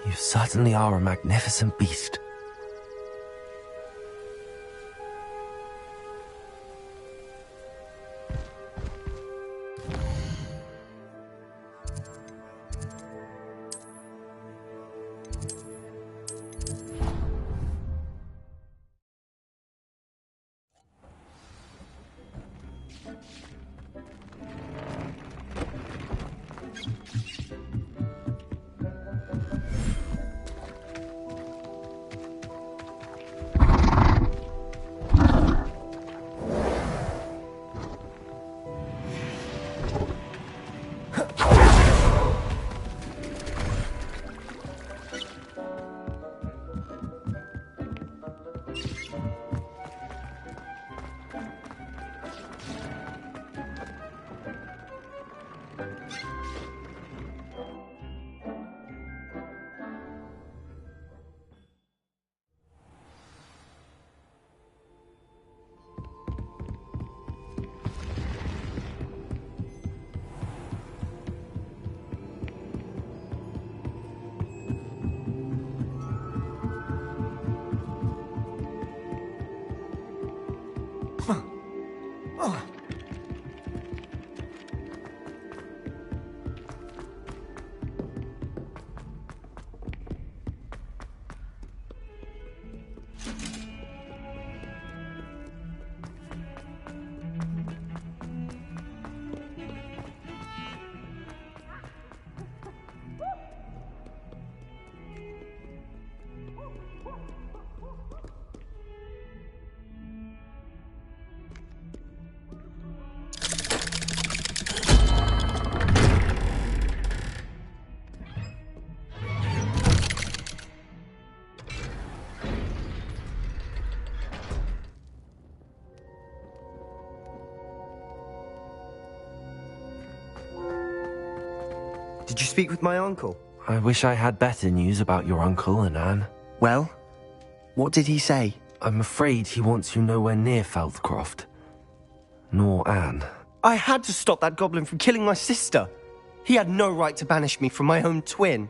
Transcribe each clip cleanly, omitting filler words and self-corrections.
You certainly are a magnificent beast. Did you speak with my uncle? I wish I had better news about your uncle and Anne. Well, what did he say? I'm afraid he wants you nowhere near Feldcroft. Nor Anne. I had to stop that goblin from killing my sister. He had no right to banish me from my own twin.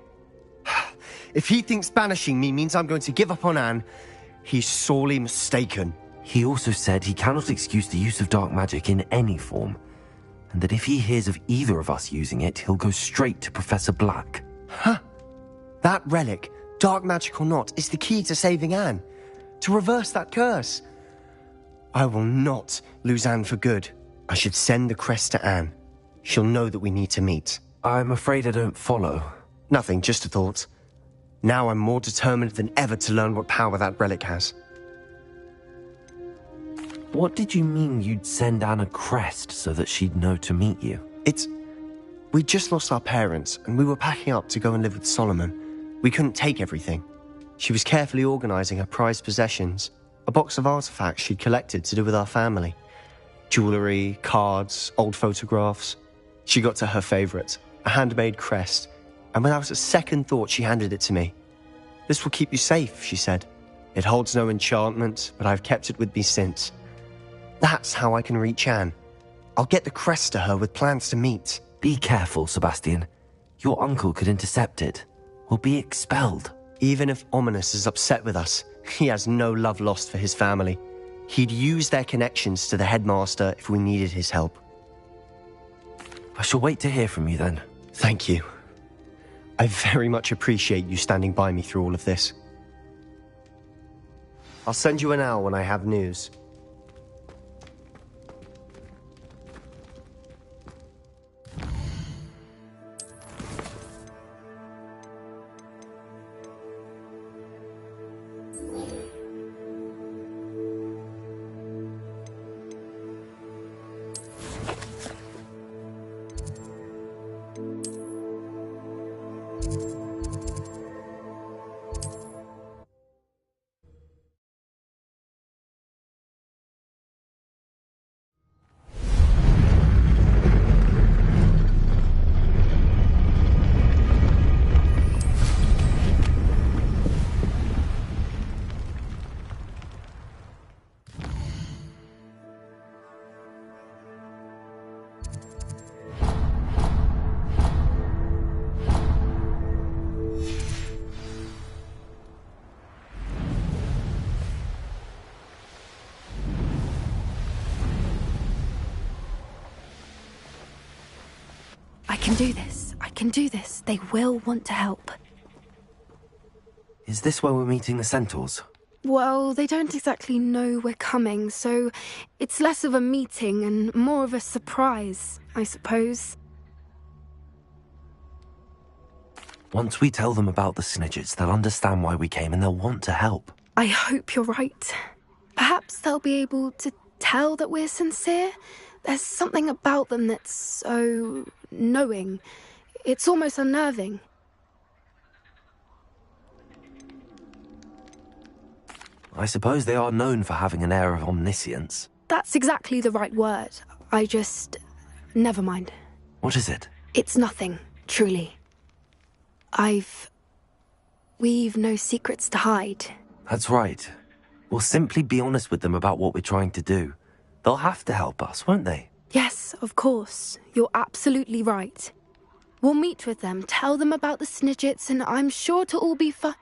If he thinks banishing me means I'm going to give up on Anne, he's sorely mistaken. He also said he cannot excuse the use of dark magic in any form, and that if he hears of either of us using it, he'll go straight to Professor Black. Huh. That relic, dark magic or not, is the key to saving Anne. To reverse that curse. I will not lose Anne for good. I should send the crest to Anne. She'll know that we need to meet. I'm afraid I don't follow. Nothing, just a thought. Now I'm more determined than ever to learn what power that relic has. What did you mean you'd send Anne a crest so that she'd know to meet you? We'd just lost our parents, and we were packing up to go and live with Solomon. We couldn't take everything. She was carefully organising her prized possessions, a box of artifacts she'd collected to do with our family. Jewellery, cards, old photographs. She got to her favourite, a handmade crest, and without a second thought she handed it to me. "This will keep you safe," she said. "It holds no enchantment, but I've kept it with me since. That's how I can reach Anne. I'll get the crest to her with plans to meet." Be careful, Sebastian. Your uncle could intercept it. We'll be expelled. Even if Ominous is upset with us, he has no love lost for his family. He'd use their connections to the headmaster if we needed his help. I shall wait to hear from you then. Thank you. I very much appreciate you standing by me through all of this. I'll send you an owl when I have news. can do this. I can do this. They will want to help. Is this where we're meeting the centaurs? Well, they don't exactly know we're coming, so it's less of a meeting and more of a surprise, I suppose. Once we tell them about the Snidgets, they'll understand why we came and they'll want to help. I hope you're right. Perhaps they'll be able to tell that we're sincere. There's something about them that's so knowing. It's almost unnerving. I suppose they are known for having an air of omniscience. That's exactly the right word. Never mind. What is it? It's nothing, truly. We've no secrets to hide. That's right. We'll simply be honest with them about what we're trying to do. They'll have to help us, won't they? Yes, of course. You're absolutely right. We'll meet with them, tell them about the Snidgets, and I'm sure it'll all be fun.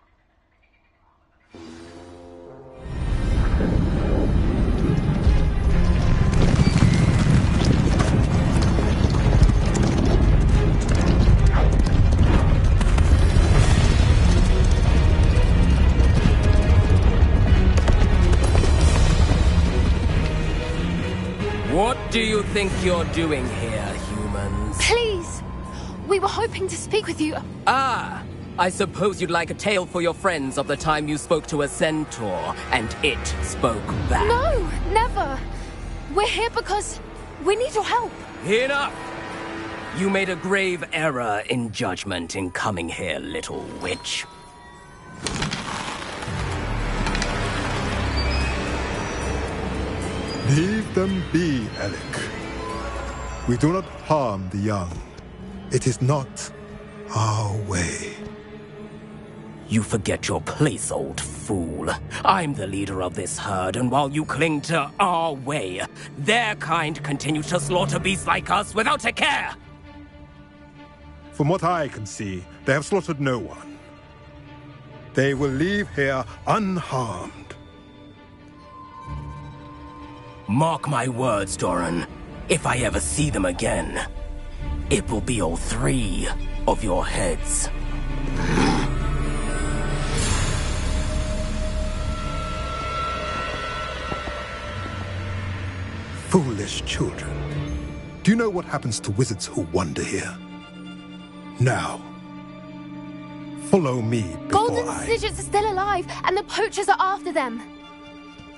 What do you think you're doing here, humans? Please! We were hoping to speak with you. Ah! I suppose you'd like a tale for your friends of the time you spoke to a centaur, and it spoke back. No, never! We're here because we need your help. Enough! You made a grave error in judgment in coming here, little witch. Leave them be, Alec. We do not harm the young. It is not our way. You forget your place, old fool. I'm the leader of this herd, and while you cling to our way, their kind continue to slaughter beasts like us without a care! From what I can see, they have slaughtered no one. They will leave here unharmed. Mark my words, Doran. If I ever see them again, it will be all 3 of your heads. Foolish children. Do you know what happens to wizards who wander here? Now, follow me before Golden Snidgets are still alive, and the poachers are after them.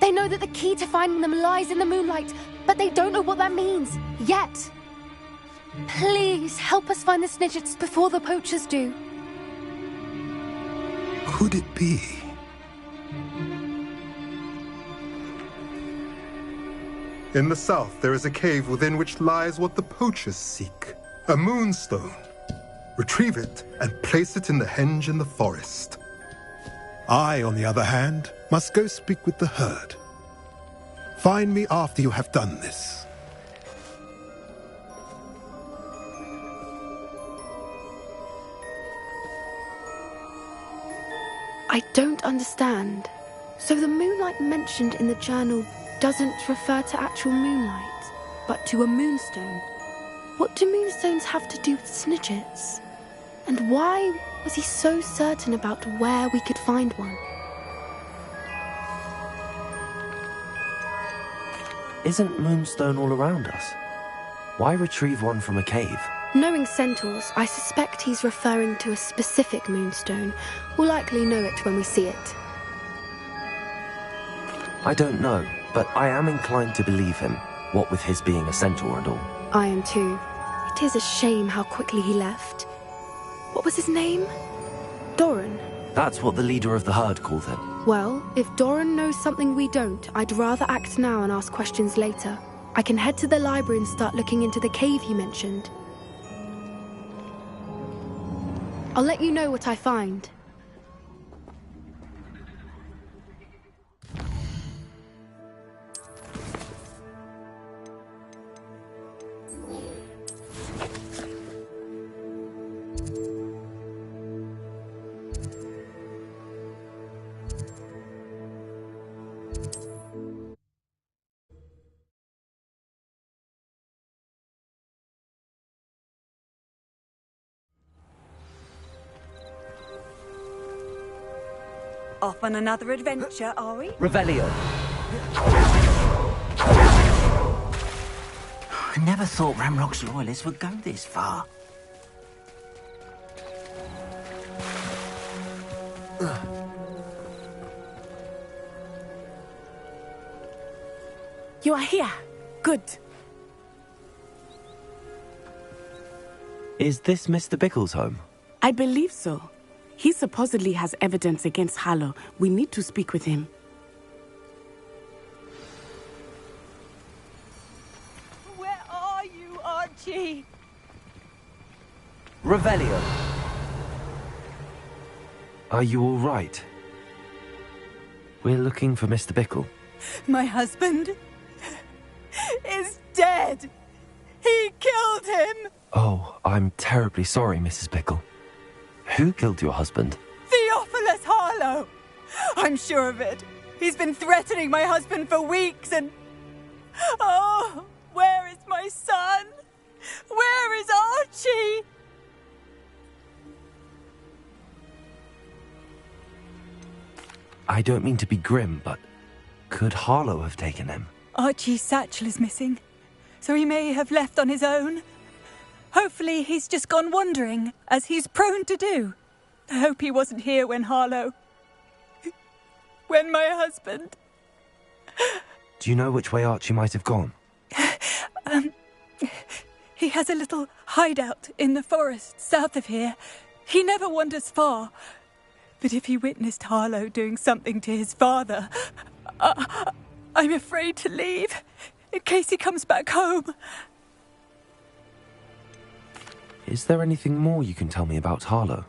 They know that the key to finding them lies in the moonlight, but they don't know what that means, yet. Please, help us find the Snidgets before the poachers do. Could it be? In the south, there is a cave within which lies what the poachers seek. A moonstone. Retrieve it and place it in the henge in the forest. I, on the other hand, must go speak with the herd. Find me after you have done this. I don't understand. So the moonlight mentioned in the journal doesn't refer to actual moonlight, but to a moonstone. What do moonstones have to do with Snidgets? And why was he so certain about where we could find one? Isn't Moonstone all around us? Why retrieve one from a cave? Knowing centaurs, I suspect he's referring to a specific moonstone. We'll likely know it when we see it. I don't know, but I am inclined to believe him, what with his being a centaur and all. I am too. It is a shame how quickly he left. What was his name? Doran. That's what the leader of the herd called him. Well, if Doran knows something we don't, I'd rather act now and ask questions later. I can head to the library and start looking into the cave you mentioned. I'll let you know what I find. Off on another adventure, are we? Revelio. I never thought Ramrock's loyalists would go this far. You are here. Good. Is this Mr. Bickle's home? I believe so. He supposedly has evidence against Harlow. We need to speak with him. Where are you, Archie? Revelio. Are you all right? We're looking for Mr. Bickle. My husband is dead. He killed him. Oh, I'm terribly sorry, Mrs. Bickle. Who killed your husband? Theophilus Harlow. I'm sure of it. He's been threatening my husband for weeks and... Oh, where is my son? Where is Archie? I don't mean to be grim, but could Harlow have taken him? Archie's satchel is missing, so he may have left on his own. Hopefully he's just gone wandering, as he's prone to do. I hope he wasn't here when Harlow... when my husband... Do you know which way Archie might have gone? He has a little hideout in the forest south of here. He never wanders far. But if he witnessed Harlow doing something to his father, I'm afraid to leave, in case he comes back home. Is there anything more you can tell me about Harlow?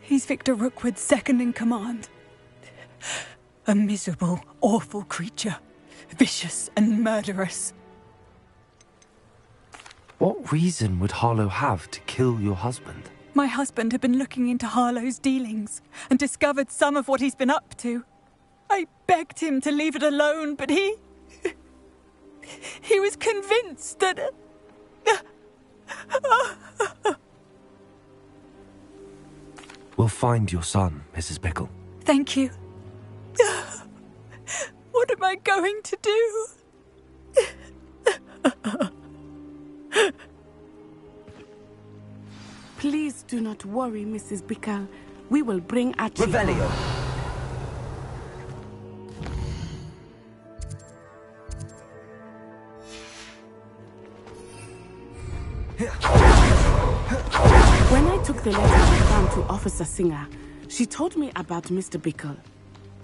He's Victor Rookwood's second in command. A miserable, awful creature. Vicious and murderous. What reason would Harlow have to kill your husband? My husband had been looking into Harlow's dealings and discovered some of what he's been up to. I begged him to leave it alone, but he was convinced that... We'll find your son, Mrs. Bickle. Thank you. What am I going to do? Please do not worry, Mrs. Bickle. We will bring Archie. Revelio. When I took the letter down to Officer Singer, she told me about Mr. Bickle.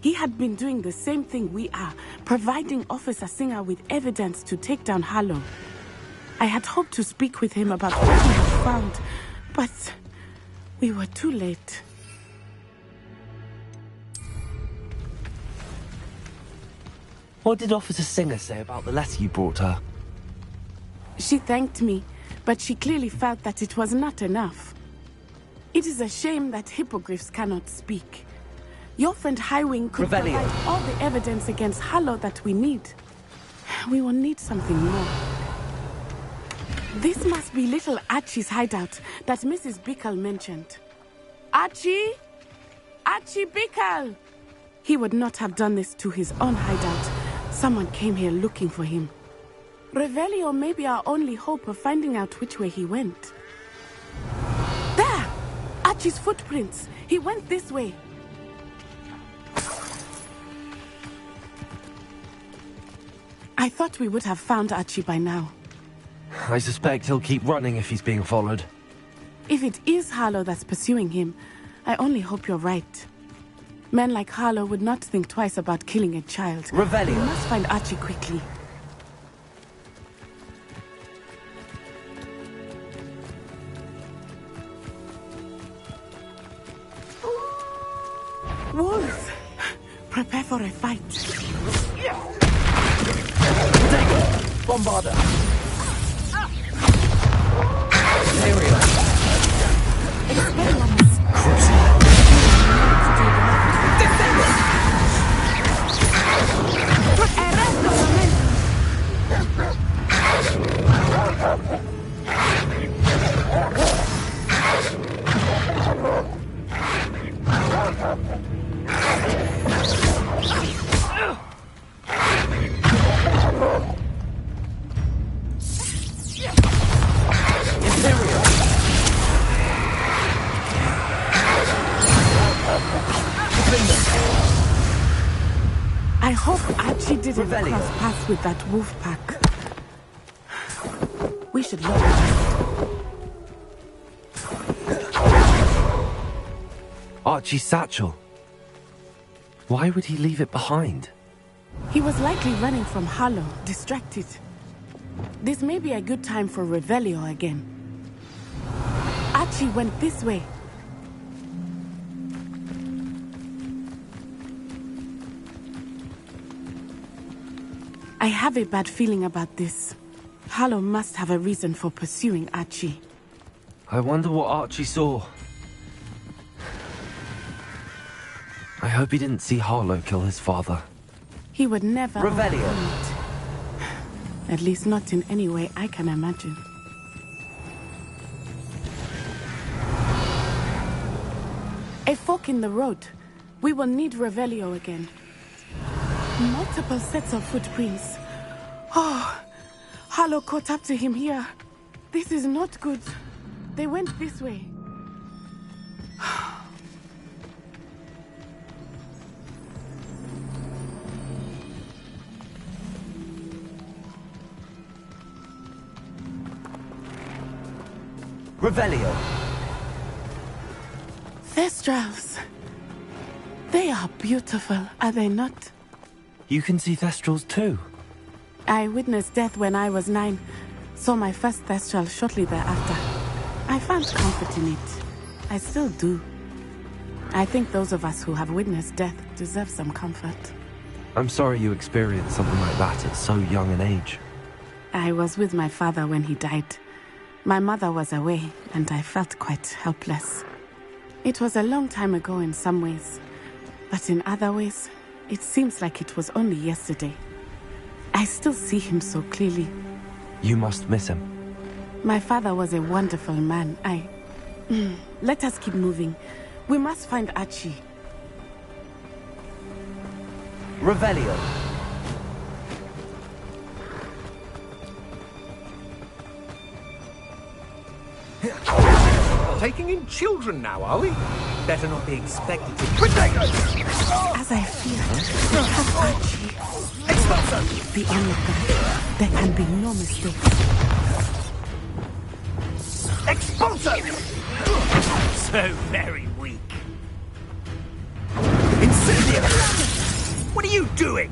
He had been doing the same thing we are, providing Officer Singer with evidence to take down Harlow. I had hoped to speak with him about what he had found, but we were too late. What did Officer Singer say about the letter you brought her? She thanked me, but she clearly felt that it was not enough. It is a shame that hippogriffs cannot speak. Your friend Highwing could Revelio. provide all the evidence against Harlow that we need. We will need something more. This must be little Archie's hideout that Mrs. Bickle mentioned. Archie? Archie Bickle! He would not have done this to his own hideout. Someone came here looking for him. Revelio may be our only hope of finding out which way he went. There! Archie's footprints. He went this way. I thought we would have found Archie by now. I suspect he'll keep running if he's being followed. If it is Harlow that's pursuing him, I only hope you're right. Men like Harlow would not think twice about killing a child. Revelio. We must find Archie quickly. Wolves! Prepare for a fight. Bombarder. Aerial. Expelliarmus. didn't cross paths with that wolf pack. We should look at Archie's satchel. Why would he leave it behind? He was likely running from Harlow, distracted. This may be a good time for Revelio again. Archie went this way. I have a bad feeling about this. Harlow must have a reason for pursuing Archie. I wonder what Archie saw. I hope he didn't see Harlow kill his father. He would never... Revelio. At least not in any way I can imagine. A fork in the road. We will need Revelio again. Multiple sets of footprints. Oh, Harlow caught up to him here. This is not good. They went this way. Revelio. Thestrals. They are beautiful, are they not? You can see Thestrals too. I witnessed death when I was 9. Saw my first Thestral shortly thereafter. I found comfort in it. I still do. I think those of us who have witnessed death deserve some comfort. I'm sorry you experienced something like that at so young an age. I was with my father when he died. My mother was away, and I felt quite helpless. It was a long time ago in some ways, but in other ways, it seems like it was only yesterday. I still see him so clearly. You must miss him. My father was a wonderful man. Let us keep moving. We must find Archie. Revelio. Taking in children now, are we? Better not be expected to... As I feared, we have Archie. The only there can be no mistake. Expulso! So very weak. Incendio! What are you doing?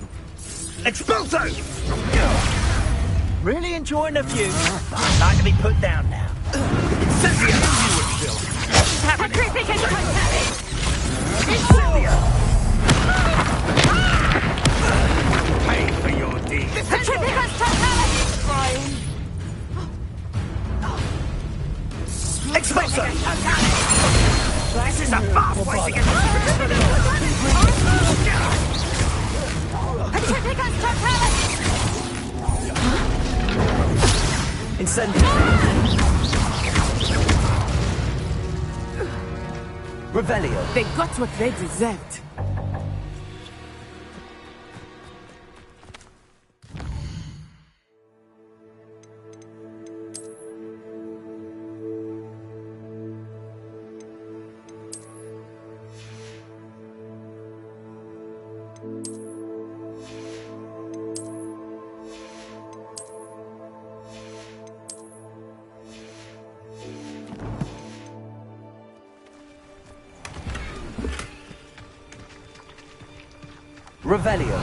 Expulso! Really enjoying the view. I'd like to be put down now. Incendio! You would still. Incendio! Pay for your deeds. Expulso! This is a fast way to get... Incendio! Revelio. They got what they deserved. Revelio.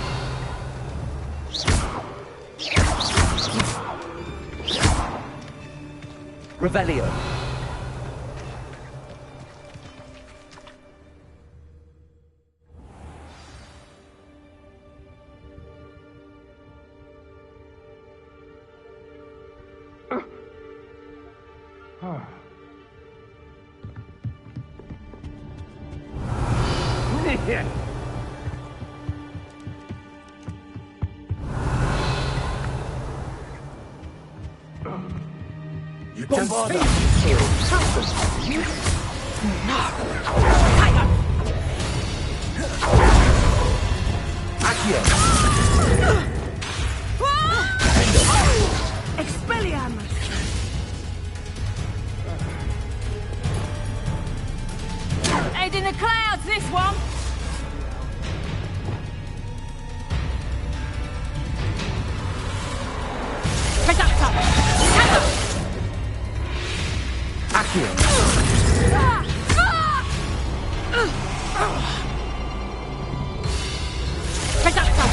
Revelio. Yeah. You can speak. Expelliarmus! Head in the clouds, this one! Predator! Counter! Accurate. Predator!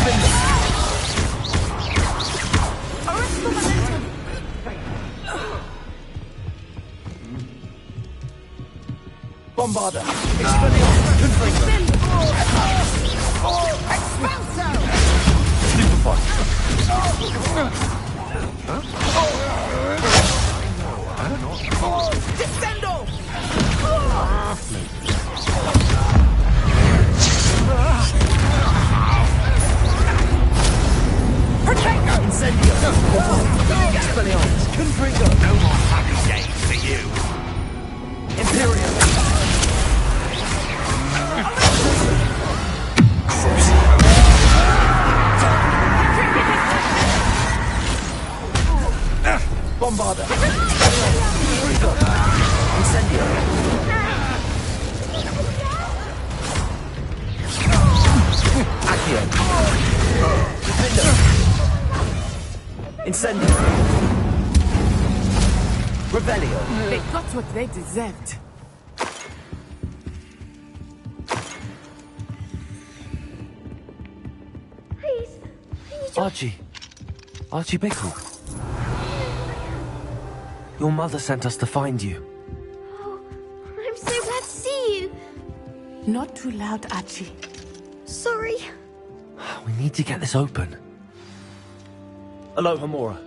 Arrest the momentum! Bombarder! Expelliarmus! Confringo! Expulso! Descendo! Protego! Incendio! Expelliarmus! Confringo! No more happy days for you! Imperium! Bombarder! Incendio! Accio! Defender! Incendio! Revelio! They got what they deserved. Archie. Archie Bickle. Your mother sent us to find you. Oh, I'm so glad to see you. Not too loud, Archie. Sorry. We need to get this open. Aloha Mora.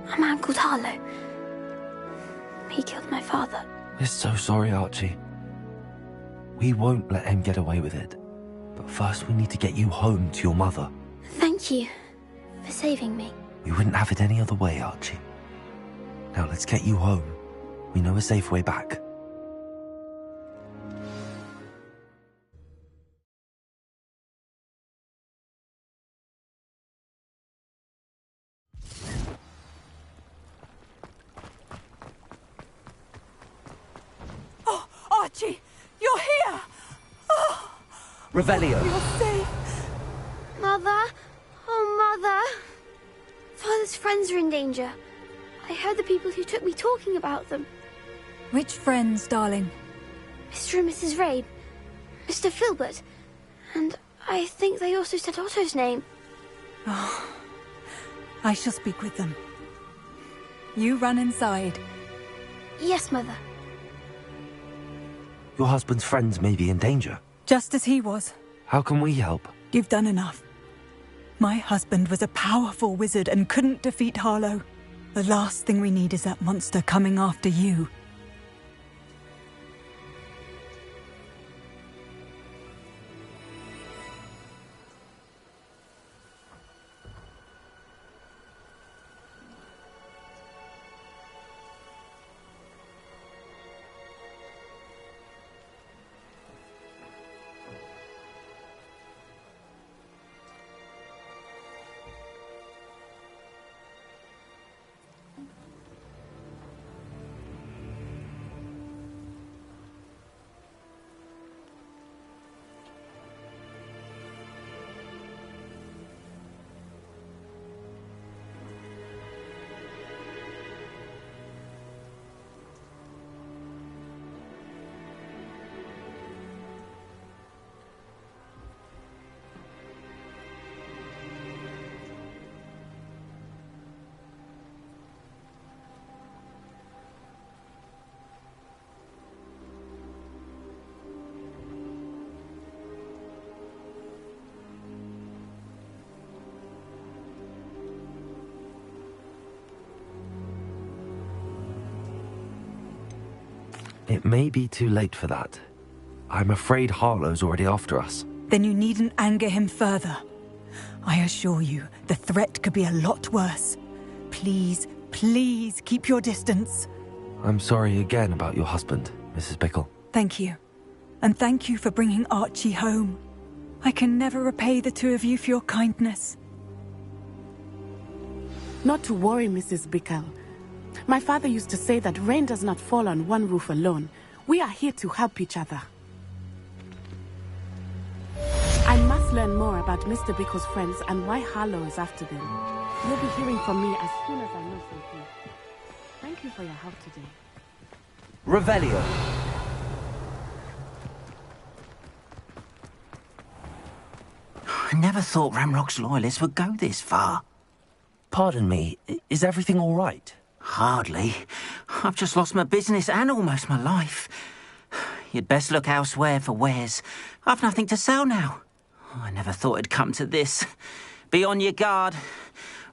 A man called Harlow. He killed my father. We're so sorry, Archie. We won't let him get away with it. But first we need to get you home to your mother. Thank you for saving me. We wouldn't have it any other way, Archie. Now let's get you home. We know a safe way back. Oh, Archie, you're here! Oh, Revelio! you're safe. Mother? Oh, Mother. Father's friends are in danger. I heard the people who took me talking about them. Which friends, darling? Mr. and Mrs. Rabe, Mr. Filbert, and I think they also said Otto's name. Oh, I shall speak with them. You run inside. Yes, Mother. Your husband's friends may be in danger. Just as he was. How can we help? You've done enough. My husband was a powerful wizard and couldn't defeat Harlow. The last thing we need is that monster coming after you. It may be too late for that. I'm afraid Harlow's already after us. Then you needn't anger him further. I assure you, the threat could be a lot worse. Please, please keep your distance. I'm sorry again about your husband, Mrs. Bickle. Thank you. And thank you for bringing Archie home. I can never repay the two of you for your kindness. Not to worry, Mrs. Bickle. My father used to say that rain does not fall on one roof alone. We are here to help each other. I must learn more about Mr. Bickle's friends and why Harlow is after them. You'll be hearing from me as soon as I know something. Thank you for your help today. Revelio. I never thought Ramrock's loyalists would go this far. Pardon me, is everything all right? Hardly. I've just lost my business and almost my life. You'd best look elsewhere for wares. I've nothing to sell now. I never thought it'd come to this. Be on your guard.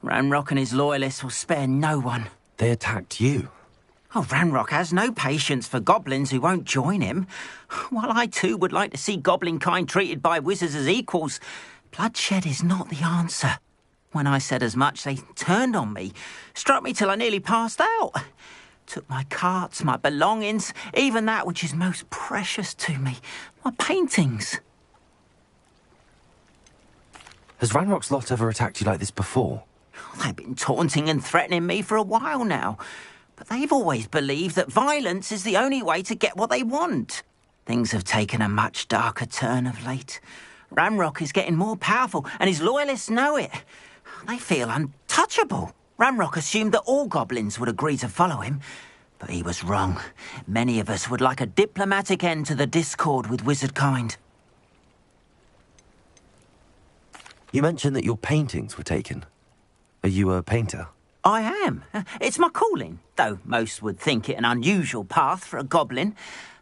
Ramrock and his loyalists will spare no one. They attacked you. Oh, Ramrock has no patience for goblins who won't join him. While I too would like to see goblin kind treated by wizards as equals, bloodshed is not the answer. When I said as much, they turned on me, struck me till I nearly passed out. Took my carts, my belongings, even that which is most precious to me, my paintings. Has Ranrock's lot ever attacked you like this before? They've been taunting and threatening me for a while now. But they've always believed that violence is the only way to get what they want. Things have taken a much darker turn of late. Ramrock is getting more powerful, and his loyalists know it. They feel untouchable. Ramrock assumed that all goblins would agree to follow him, but he was wrong. Many of us would like a diplomatic end to the discord with wizard kind. You mentioned that your paintings were taken. Are you a painter? I am. It's my calling, though most would think it an unusual path for a goblin.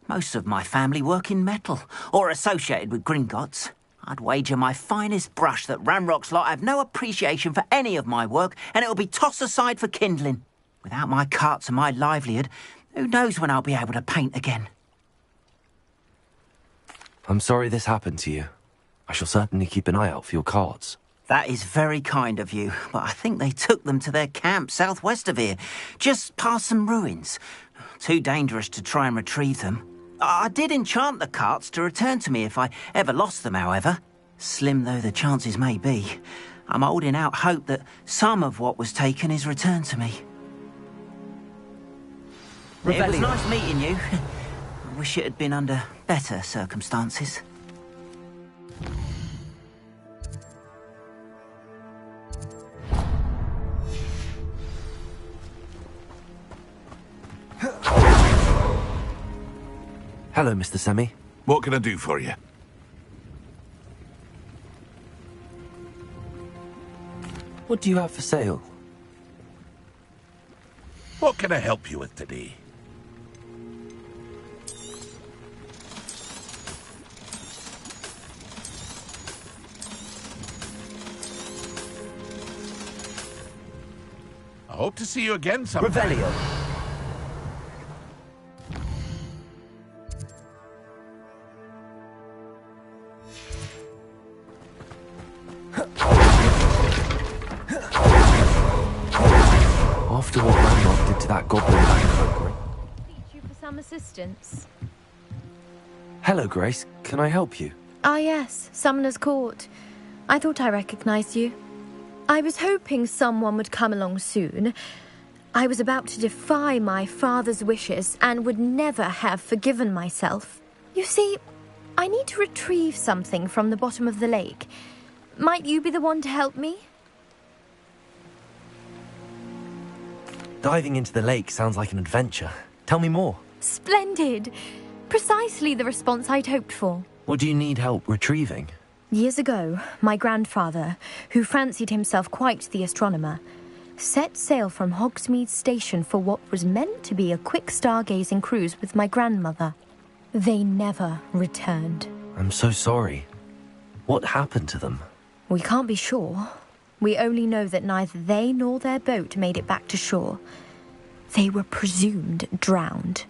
Most of my family work in metal, or associated with Gringotts. I'd wager my finest brush that Ramrock's lot have no appreciation for any of my work, and it'll be tossed aside for kindling. Without my carts and my livelihood, who knows when I'll be able to paint again? I'm sorry this happened to you. I shall certainly keep an eye out for your cards. That is very kind of you, but I think they took them to their camp southwest of here, just past some ruins. Too dangerous to try and retrieve them. I did enchant the carts to return to me if I ever lost them, however. Slim though the chances may be, I'm holding out hope that some of what was taken is returned to me. Rebellion. It was nice meeting you. I wish it had been under better circumstances. Hello, Mr. Semi. What can I do for you? What do you have for sale? What can I help you with today? I hope to see you again sometime. Revelio. After what Ramrock did to that goblin back home, Need you for some assistance? Hello, Grace. Can I help you? Ah, yes, Summoner's Court. I thought I recognized you. I was hoping someone would come along soon. I was about to defy my father's wishes and would never have forgiven myself. You see, I need to retrieve something from the bottom of the lake. Might you be the one to help me? Diving into the lake sounds like an adventure. Tell me more. Splendid! Precisely the response I'd hoped for. What do you need help retrieving? Years ago, my grandfather, who fancied himself quite the astronomer, set sail from Hogsmeade Station for what was meant to be a quick stargazing cruise with my grandmother. They never returned. I'm so sorry. What happened to them? We can't be sure. We only know that neither they nor their boat made it back to shore. They were presumed drowned.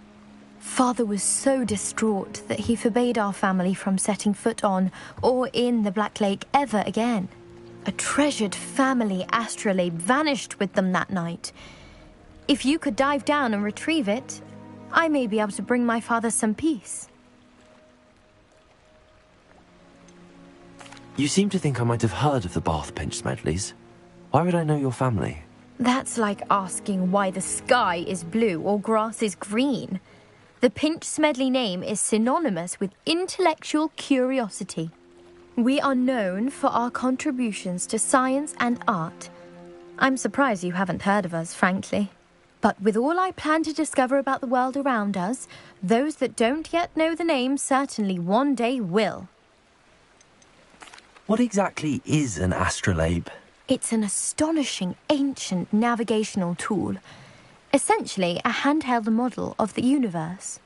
Father was so distraught that he forbade our family from setting foot on or in the Black Lake ever again. A treasured family astrolabe vanished with them that night. If you could dive down and retrieve it, I may be able to bring my father some peace. You seem to think I might have heard of the Bath Pinch Smedleys. Why would I know your family? That's like asking why the sky is blue or grass is green. The Pinch Smedley name is synonymous with intellectual curiosity. We are known for our contributions to science and art. I'm surprised you haven't heard of us, frankly. But with all I plan to discover about the world around us, those that don't yet know the name certainly one day will. What exactly is an astrolabe? It's an astonishing ancient navigational tool. Essentially a handheld model of the universe.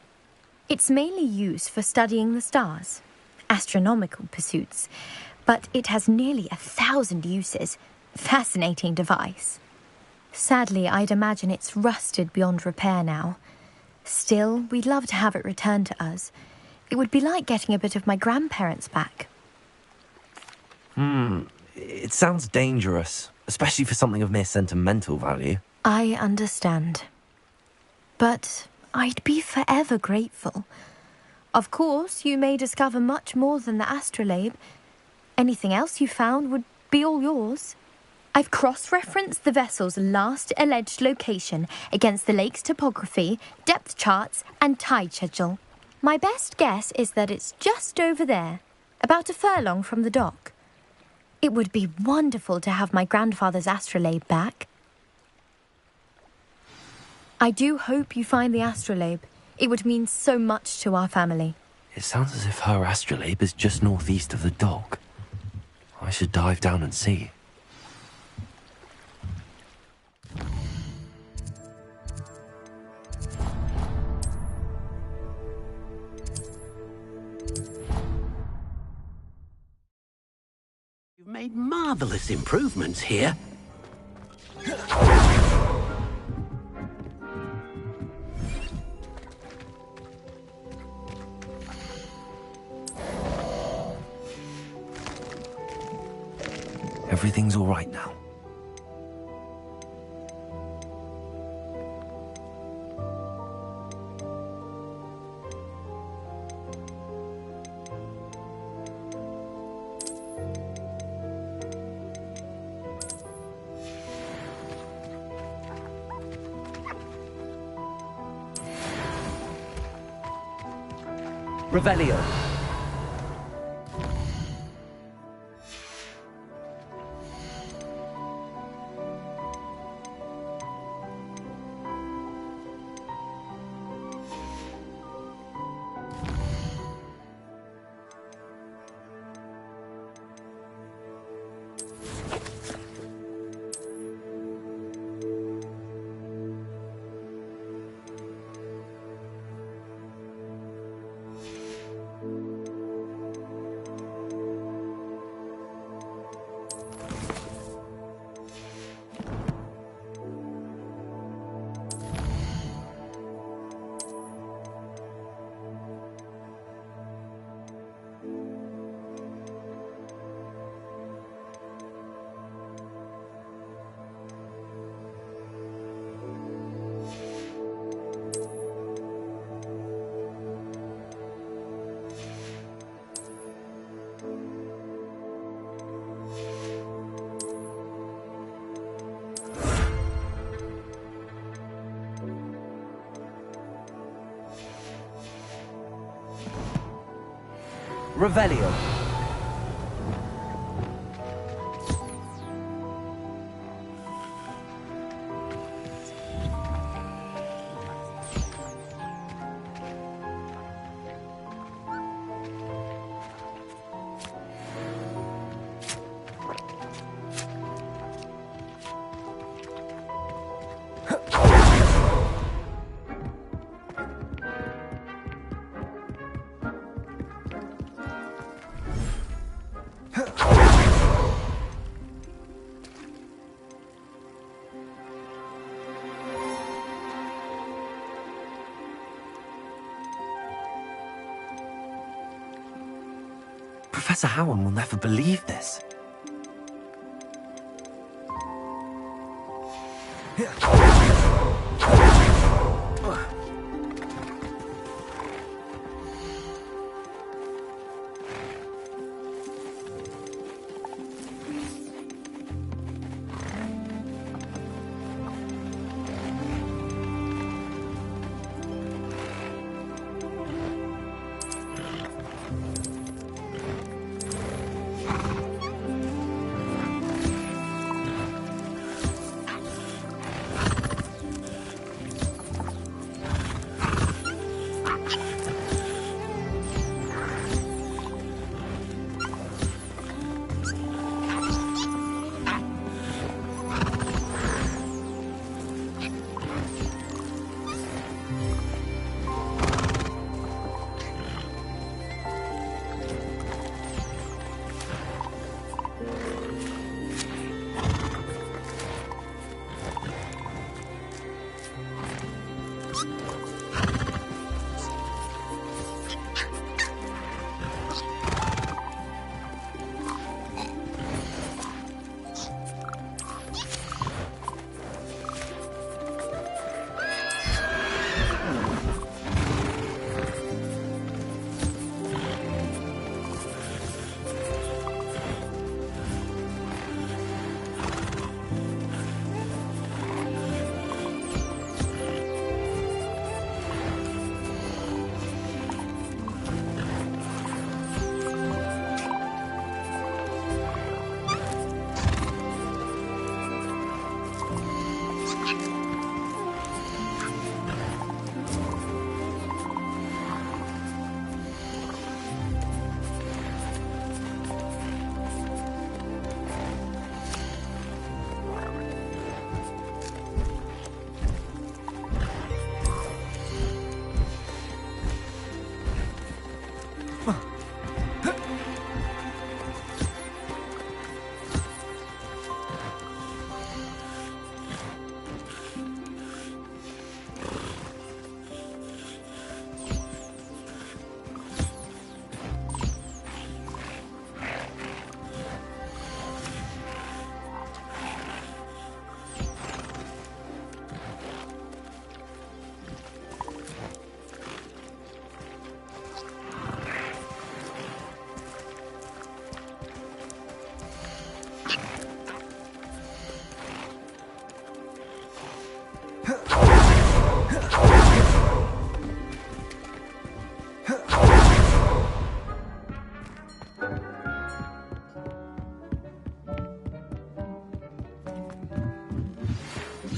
It's mainly used for studying the stars, astronomical pursuits, but it has nearly 1,000 uses. Fascinating device. Sadly, I'd imagine it's rusted beyond repair now. Still, we'd love to have it returned to us. It would be like getting a bit of my grandparents back. It sounds dangerous, especially for something of mere sentimental value. I understand. But I'd be forever grateful. Of course, you may discover much more than the astrolabe. Anything else you found would be all yours. I've cross-referenced the vessel's last alleged location against the lake's topography, depth charts, and tide schedule. My best guess is that it's just over there, about a furlong from the dock. It would be wonderful to have my grandfather's astrolabe back. I do hope you find the astrolabe. It would mean so much to our family. It sounds as if her astrolabe is just northeast of the dock. I should dive down and see. You've made marvelous improvements here. Everything's all right now. Revelio. Revelio. Professor Howard will never believe this.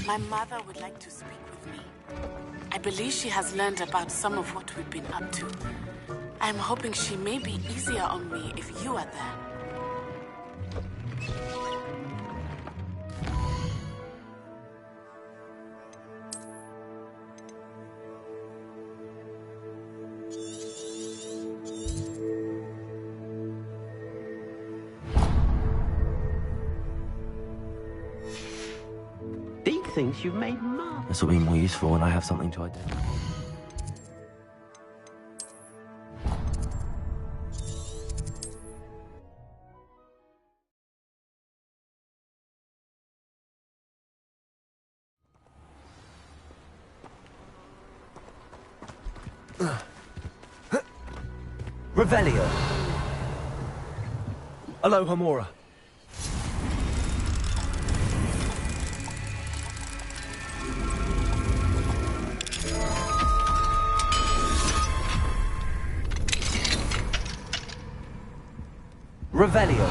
My mother would like to speak with me. I believe she has learned about some of what we've been up to. I'm hoping she may be easier on me if you are there. Deke thinks you've made mud. This will be more useful when I have something to identify. Revelio. Aloha Mora. Revelio.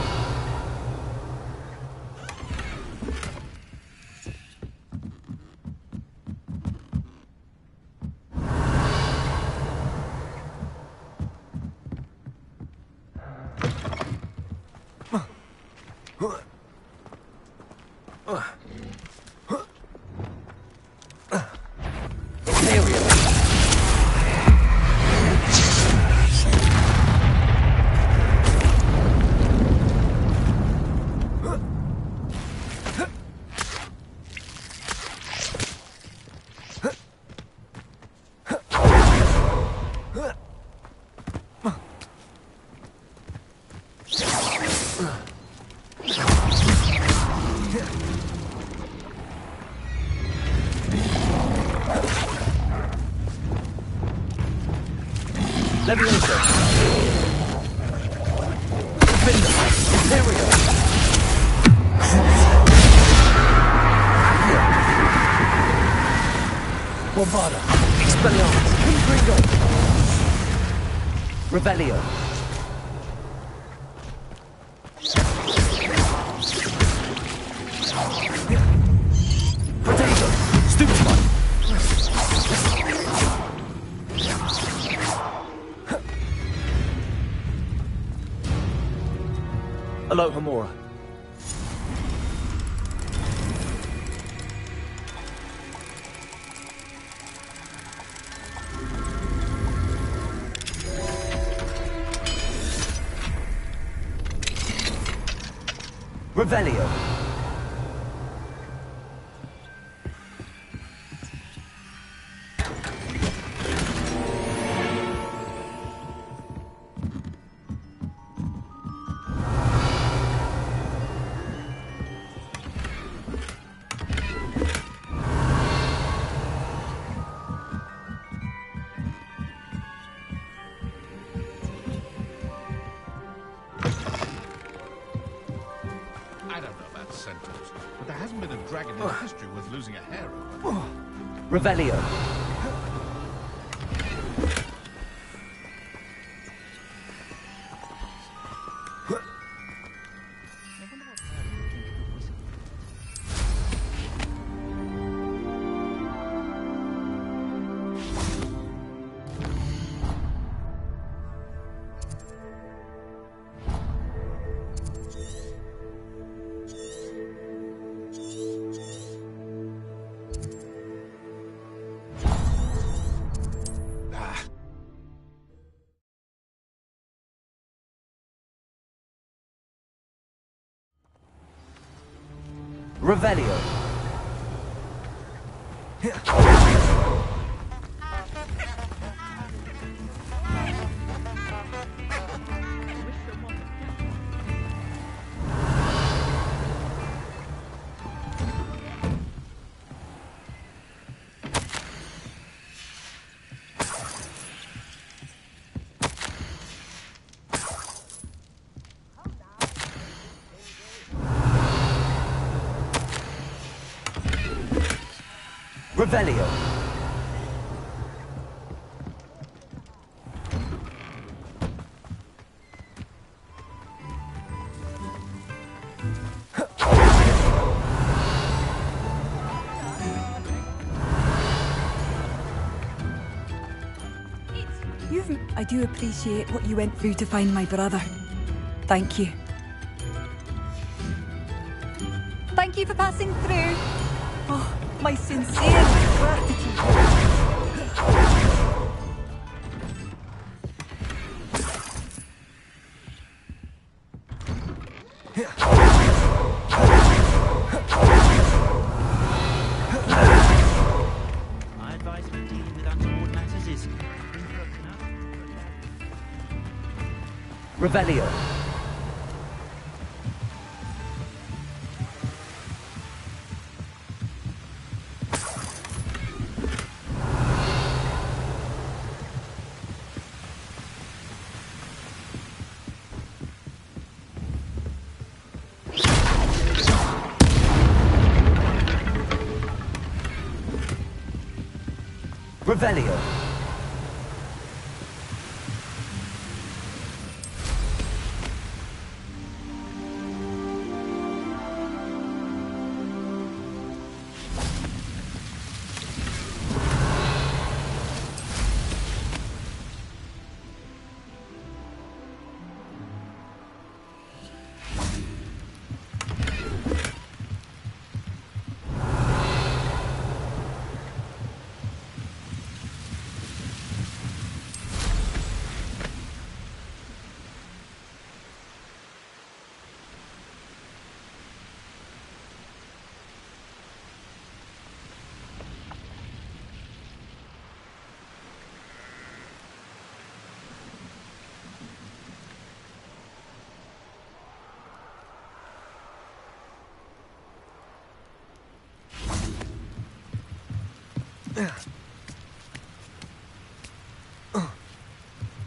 Revelio. Potato. Stupefy. Aloha Mora. Revelio. But there hasn't been a dragon in history worth losing a hair over. Revelio. Revelio. Revelio. I do appreciate what you went through to find my brother. Thank you. Thank you for passing through. Oh, my sincere gratitude. My advice when dealing with untoward matters is... Revelio. Revelio.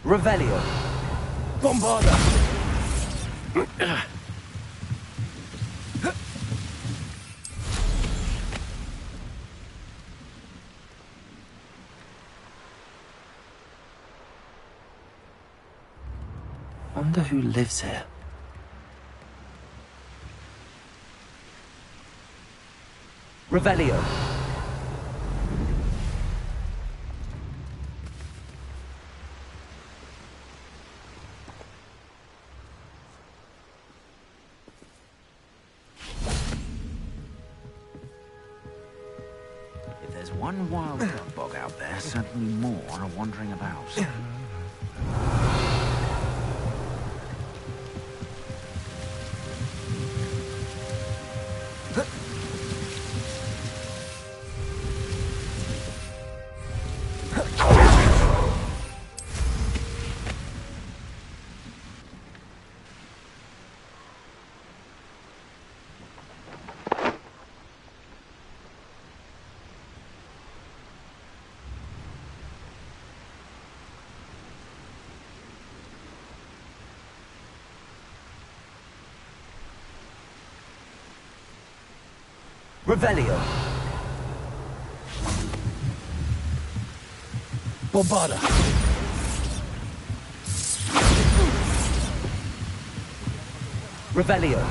Revelio. Bombarda! Wonder who lives here. Revelio. If there's one wild duck bog out there, certainly more are wandering about. Revelio. Bombarda! Revelio.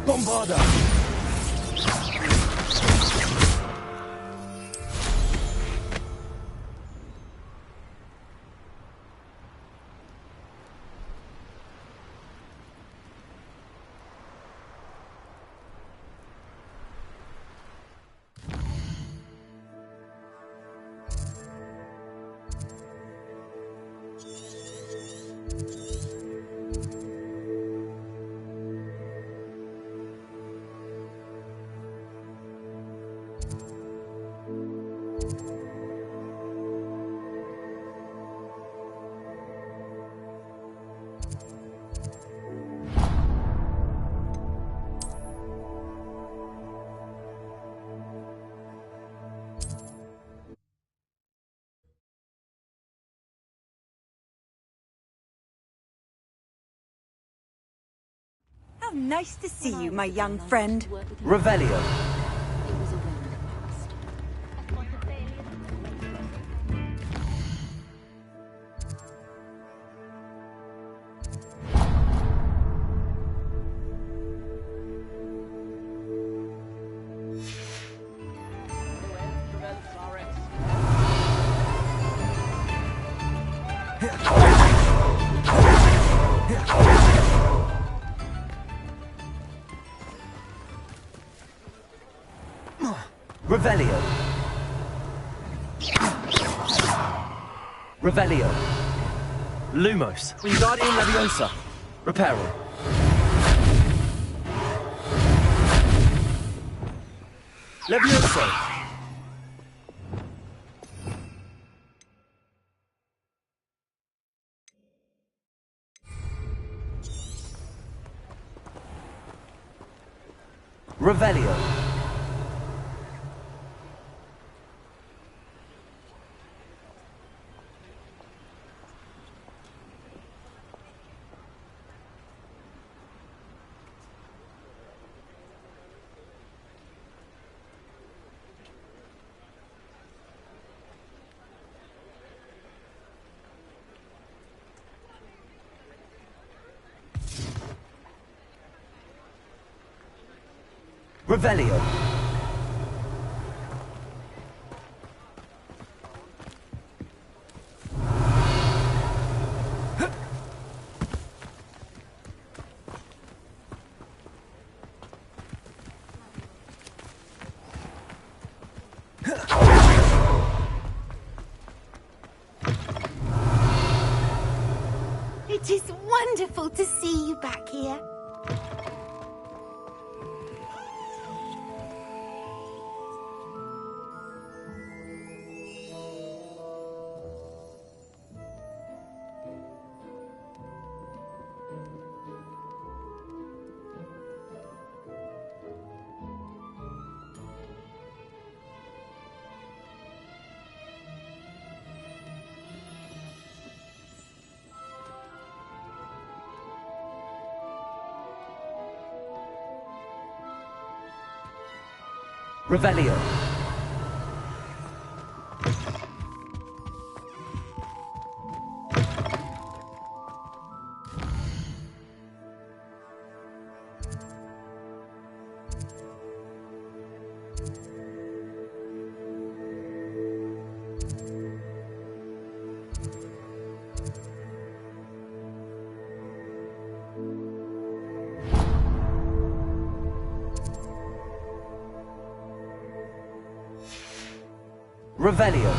Bombarda! nice to see you, my young friend. Revelio. Revelio. Revelio. Lumos. Wingardium Leviosa. Reparo. Levioso. Revelio. Revelio. It is wonderful to see you back here. Revelio. Revelio.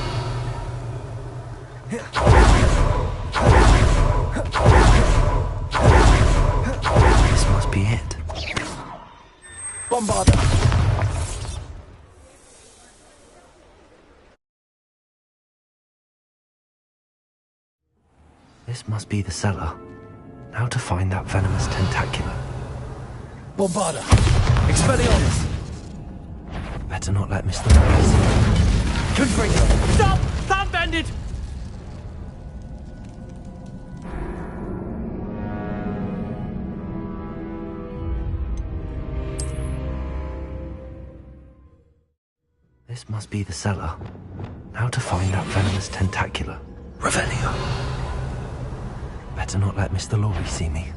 This must be it. Bombarda. This must be the cellar. Now to find that venomous tentacula. Bombarda. Expelliarmus. Better not let Mr. Morris. Confringo. Stop! Stop, bandit! This must be the cellar. Now to find that venomous tentacula. Revelio. Better not let Mr. Lorry see me.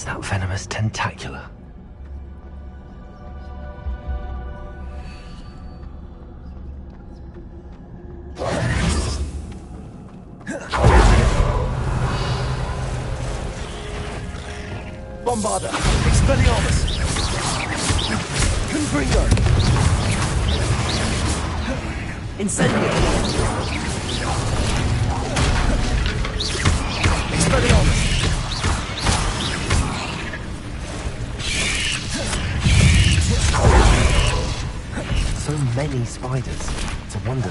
That venomous tentacula. Bombarda. Expelliarmus. Confringo. Incendio. Expelliarmus! So many spiders. It's a wonder.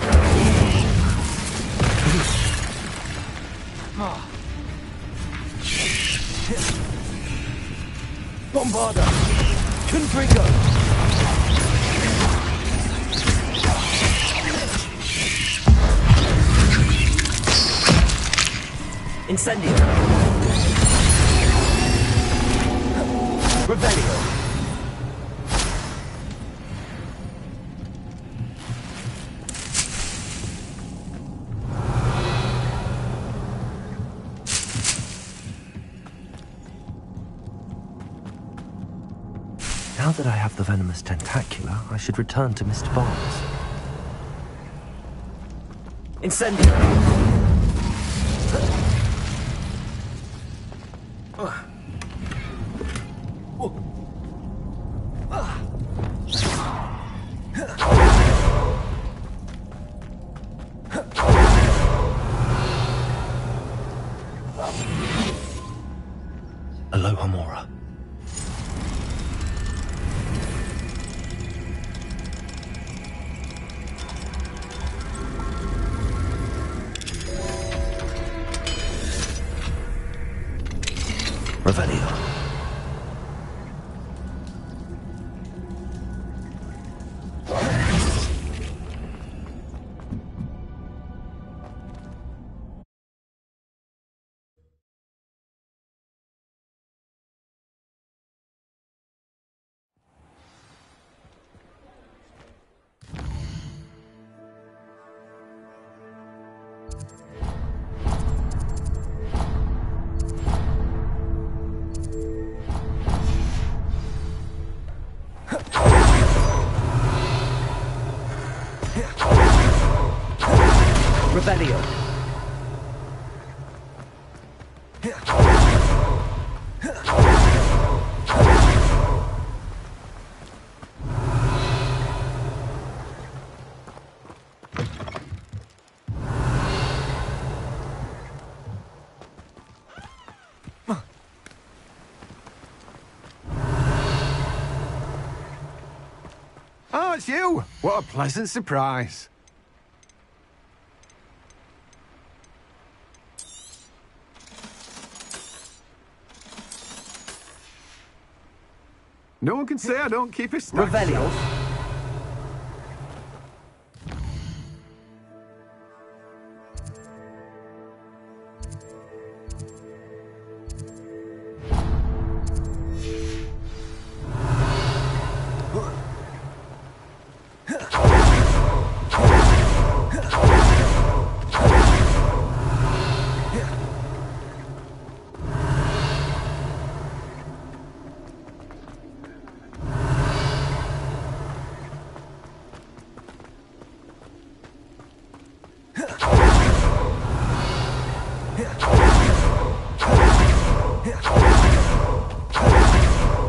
Bombarda! Confringo! Incendio! Revelio! Now that I have the venomous tentacula, I should return to Mr. Barnes. Incendio! Aloha Mora. Revelio. Revelio! Oh, it's you! What a pleasant surprise. No one can say I don't keep a stack. Revelio!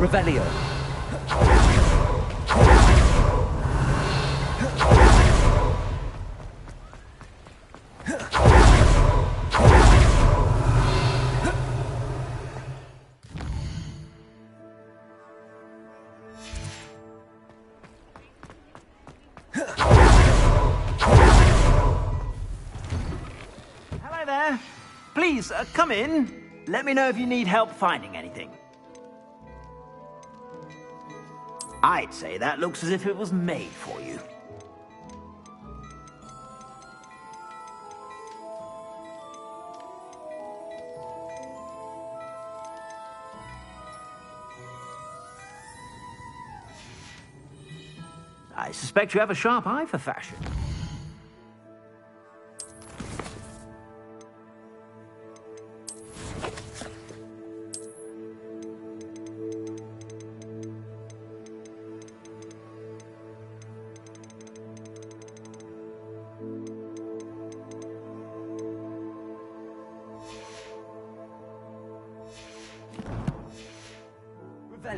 Revelio! Hello there. Please, come in. Let me know if you need help finding anything. I'd say that looks as if it was made for you. I suspect you have a sharp eye for fashion.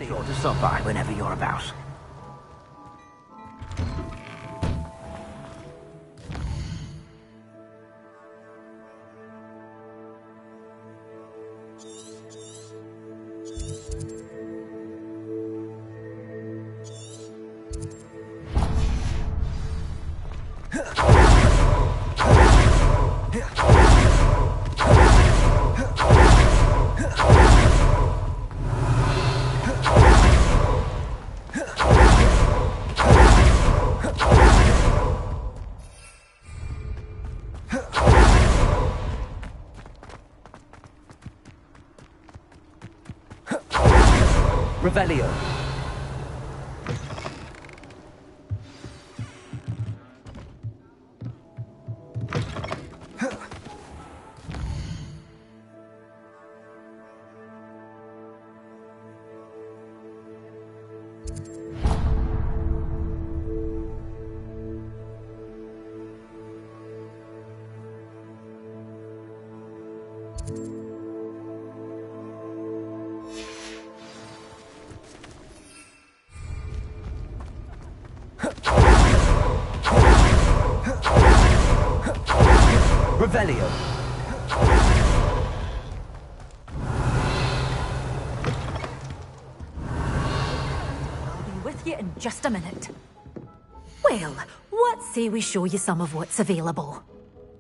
Sure to stop by whenever you're about. Revelio. Revelio. I'll be with you in just a minute. Well, what say we show you some of what's available?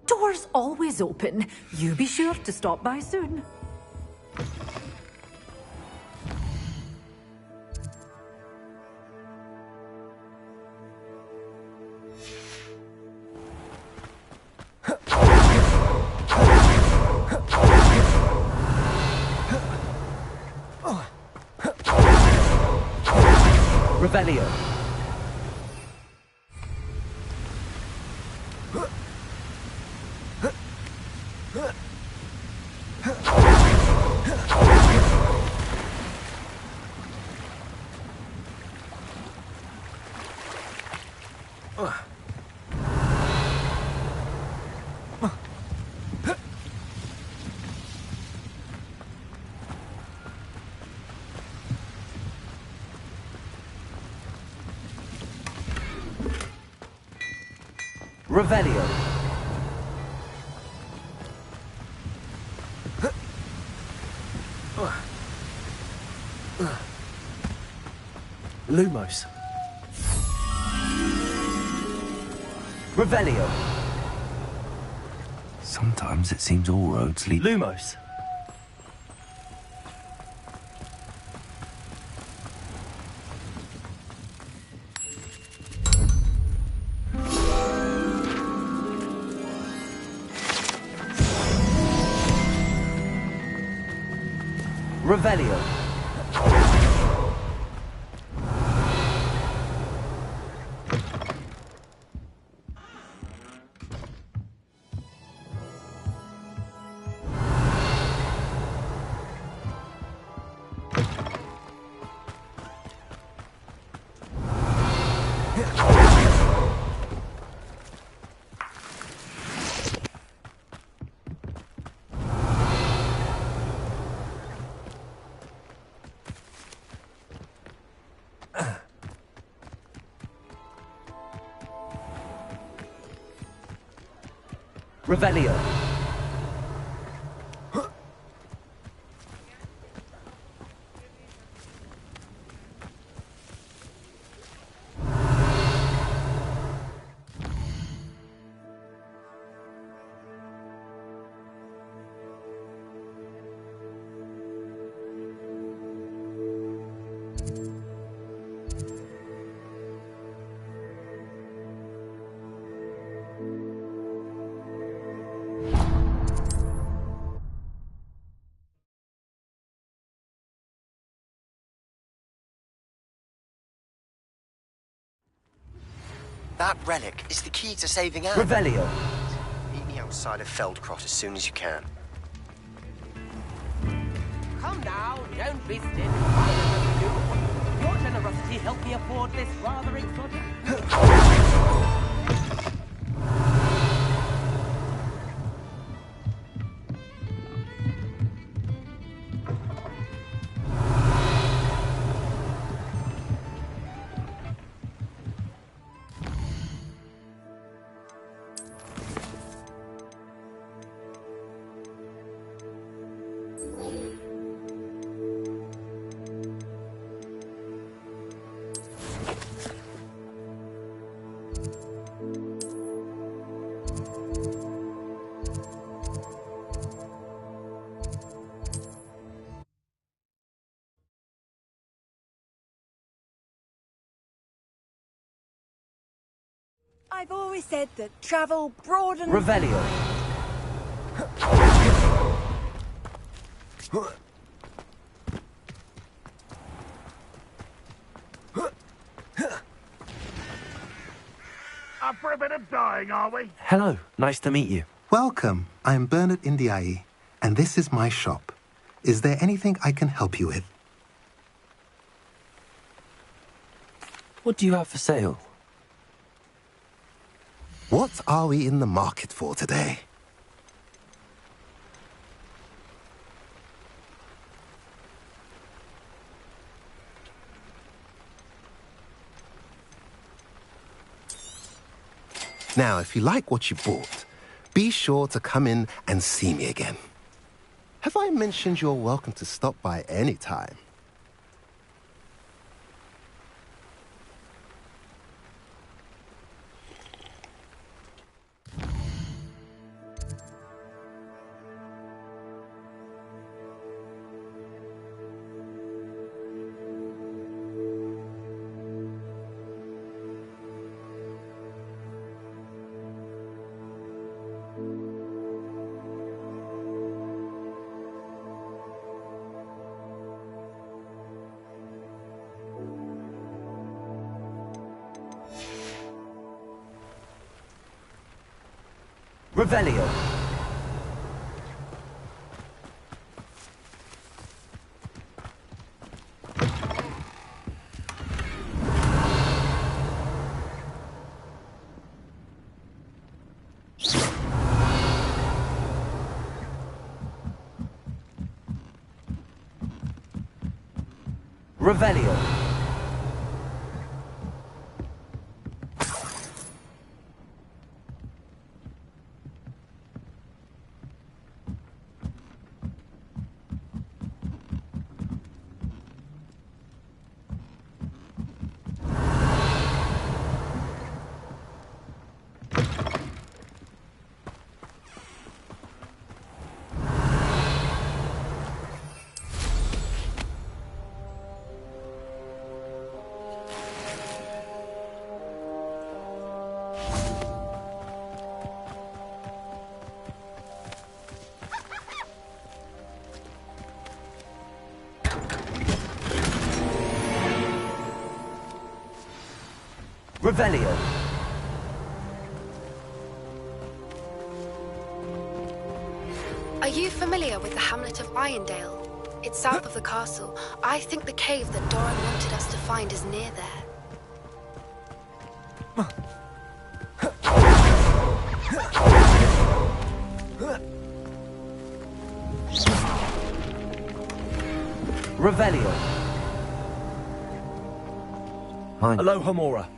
Doors always open. You be sure to stop by soon. Revelio. Revelio. Lumos. Revelio. Sometimes it seems all roads lead... Lumos. Revelio. Revelio. That relic is the key to saving Anne. Revelio. Meet me outside of Feldcrot as soon as you can. Come now, don't be stiff. Your generosity helped me afford this rather exotic... I've always said that travel broadens... Revelio. Up for a bit of dying, are we? Hello, nice to meet you. Welcome. I'm Bernard Indiai, and this is my shop. Is there anything I can help you with? What do you have for sale? What are we in the market for today? Now, if you like what you bought, be sure to come in and see me again. Have I mentioned you're welcome to stop by any time? Revelio. Revelio. Revelio. Are you familiar with the hamlet of Irondale? It's south of the castle. I think the cave that Doran wanted us to find is near there. Revelio. Hi. Aloha Mora.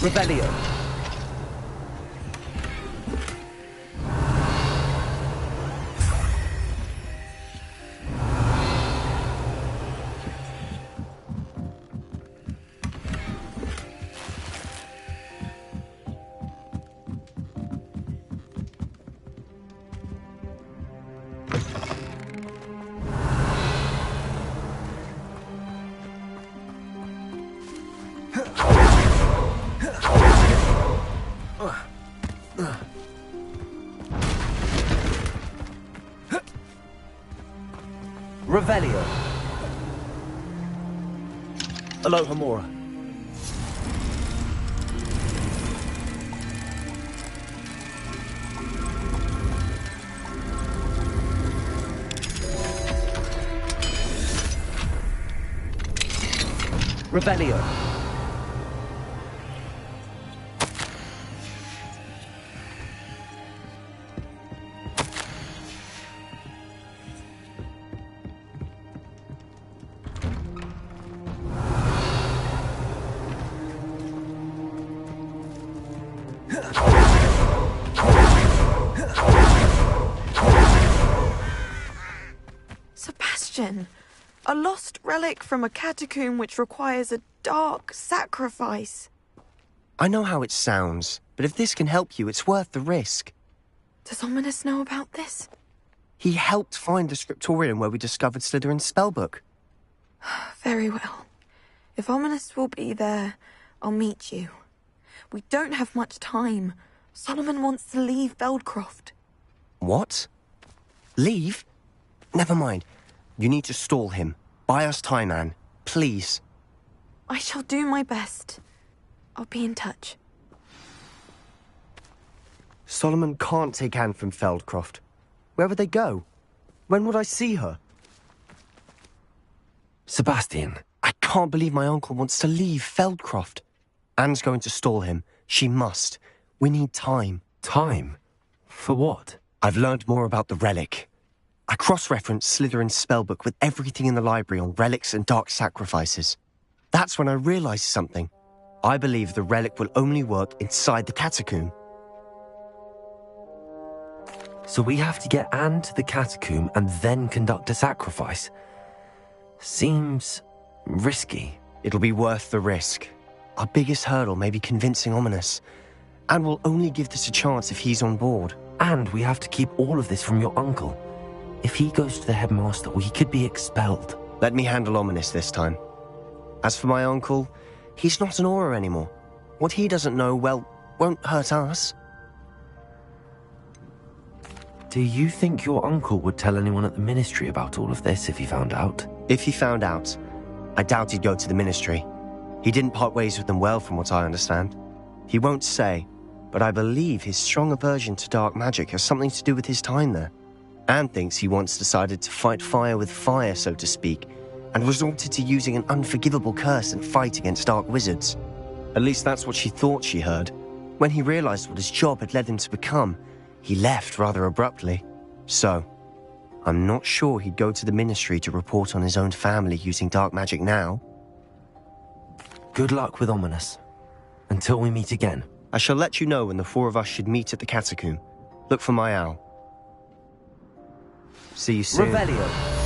Revelio. Revelio. Aloha Mora. Revelio. Sebastian, a lost relic from a catacomb which requires a dark sacrifice. I know how it sounds, but if this can help you, it's worth the risk. Does Ominous know about this? He helped find the scriptorium where we discovered Slytherin's spellbook. Very well. If Ominous will be there, I'll meet you. We don't have much time. Solomon wants to leave Beldcroft. What? Leave? Never mind. You need to stall him. Buy us time, Anne. Please. I shall do my best. I'll be in touch. Solomon can't take Anne from Feldcroft. Where would they go? When would I see her? Sebastian. I can't believe my uncle wants to leave Feldcroft. Anne's going to stall him. She must. We need time. Time? For what? I've learned more about the relic. I cross-referenced Slytherin's spellbook with everything in the library on relics and dark sacrifices. That's when I realized something. I believe the relic will only work inside the catacomb. So we have to get Anne to the catacomb and then conduct a sacrifice. Seems risky. It'll be worth the risk. Our biggest hurdle may be convincing Ominous. And we'll only give this a chance if he's on board. And we have to keep all of this from your uncle. If he goes to the headmaster, he could be expelled. Let me handle Ominous this time. As for my uncle, he's not an Auror anymore. What he doesn't know, well, won't hurt us. Do you think your uncle would tell anyone at the ministry about all of this if he found out? If he found out, I doubt he'd go to the ministry. He didn't part ways with them well, from what I understand. He won't say, but I believe his strong aversion to dark magic has something to do with his time there. Anne thinks he once decided to fight fire with fire, so to speak, and resorted to using an unforgivable curse and fight against dark wizards. At least that's what she thought she heard. When he realized what his job had led him to become, he left rather abruptly. So, I'm not sure he'd go to the ministry to report on his own family using dark magic now. Good luck with Ominous. Until we meet again. I shall let you know when the four of us should meet at the catacomb. Look for my owl. See you soon. Revelio.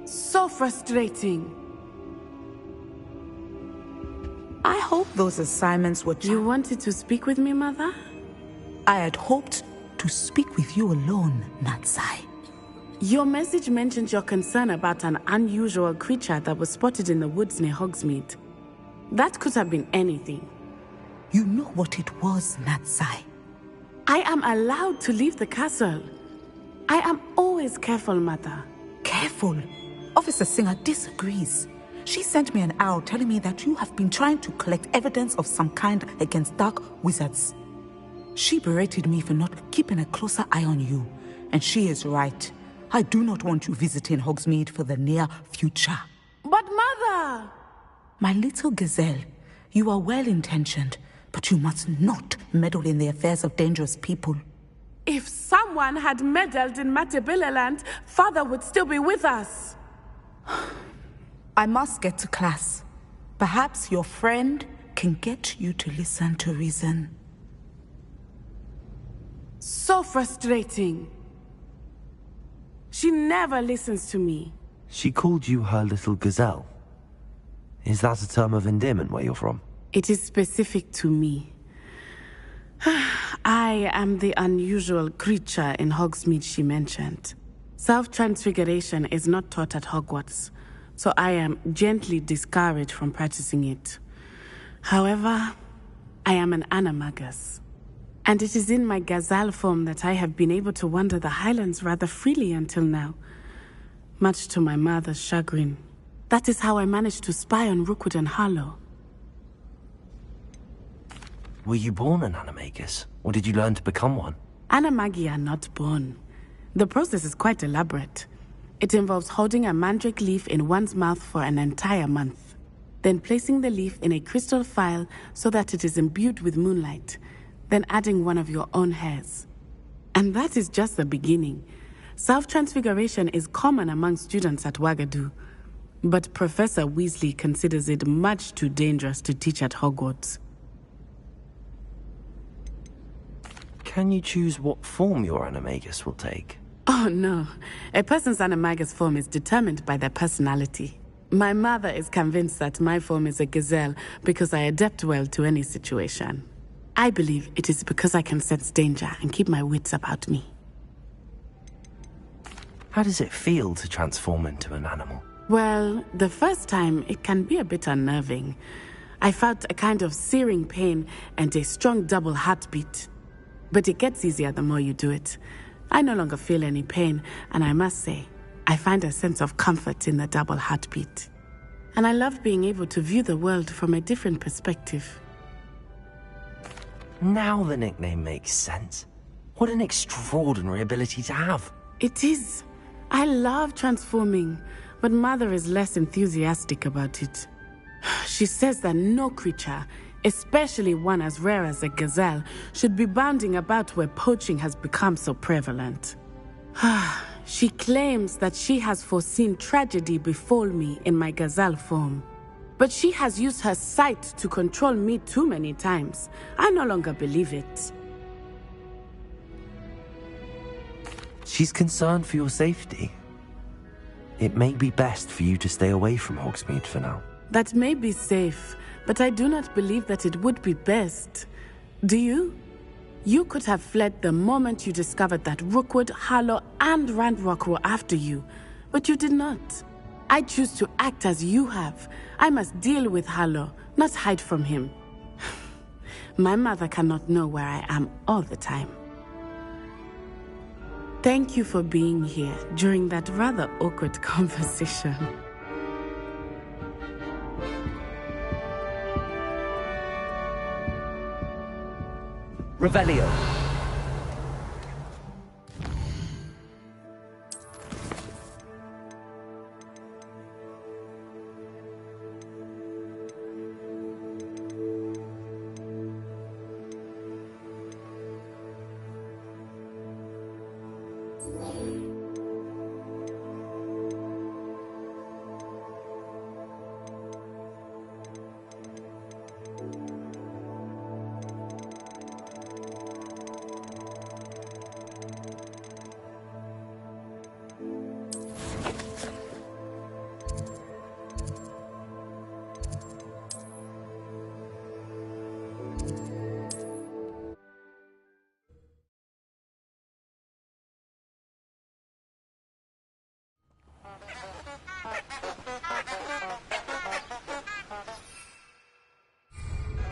So frustrating. I hope those assignments were... You wanted to speak with me, Mother? I had hoped to speak with you alone, Natsai. Your message mentioned your concern about an unusual creature that was spotted in the woods near Hogsmeade. That could have been anything. You know what it was, Natsai. I am allowed to leave the castle. I am always careful, Mother. Careful? Officer Singer disagrees. She sent me an owl telling me that you have been trying to collect evidence of some kind against dark wizards. She berated me for not keeping a closer eye on you, and she is right. I do not want you visiting Hogsmeade for the near future. But Mother! My little gazelle, you are well-intentioned, but you must not meddle in the affairs of dangerous people. If someone had meddled in Matabeleland, Father would still be with us. I must get to class. Perhaps your friend can get you to listen to reason. So frustrating. She never listens to me. She called you her little gazelle. Is that a term of endearment where you're from? It is specific to me. I am the unusual creature in Hogsmeade she mentioned. Self-transfiguration is not taught at Hogwarts, so I am gently discouraged from practicing it. However, I am an animagus, and it is in my gazelle form that I have been able to wander the Highlands rather freely until now, much to my mother's chagrin. That is how I managed to spy on Rookwood and Harlow. Were you born an animagus, or did you learn to become one? Animagi are not born. The process is quite elaborate. It involves holding a mandrake leaf in one's mouth for an entire month, then placing the leaf in a crystal phial so that it is imbued with moonlight, then adding one of your own hairs. And that is just the beginning. Self-transfiguration is common among students at Wagadu, but Professor Weasley considers it much too dangerous to teach at Hogwarts. Can you choose what form your animagus will take? Oh no, a person's animagus form is determined by their personality. My mother is convinced that my form is a gazelle because I adapt well to any situation. I believe it is because I can sense danger and keep my wits about me. How does it feel to transform into an animal? Well, the first time it can be a bit unnerving. I felt a kind of searing pain and a strong double heartbeat. But it gets easier the more you do it. I no longer feel any pain, and I must say, I find a sense of comfort in the double heartbeat. And I love being able to view the world from a different perspective. Now the nickname makes sense. What an extraordinary ability to have. It is. I love transforming, but Mother is less enthusiastic about it. She says that no creature, especially one as rare as a gazelle, should be bounding about where poaching has become so prevalent. She claims that she has foreseen tragedy befall me in my gazelle form. But she has used her sight to control me too many times. I no longer believe it. She's concerned for your safety. It may be best for you to stay away from Hogsmeade for now. That may be safe, but I do not believe that it would be best. Do you? You could have fled the moment you discovered that Rookwood, Harlow, and Ranrock were after you, but you did not. I choose to act as you have. I must deal with Harlow, not hide from him. My mother cannot know where I am all the time. Thank you for being here during that rather awkward conversation. Revelio.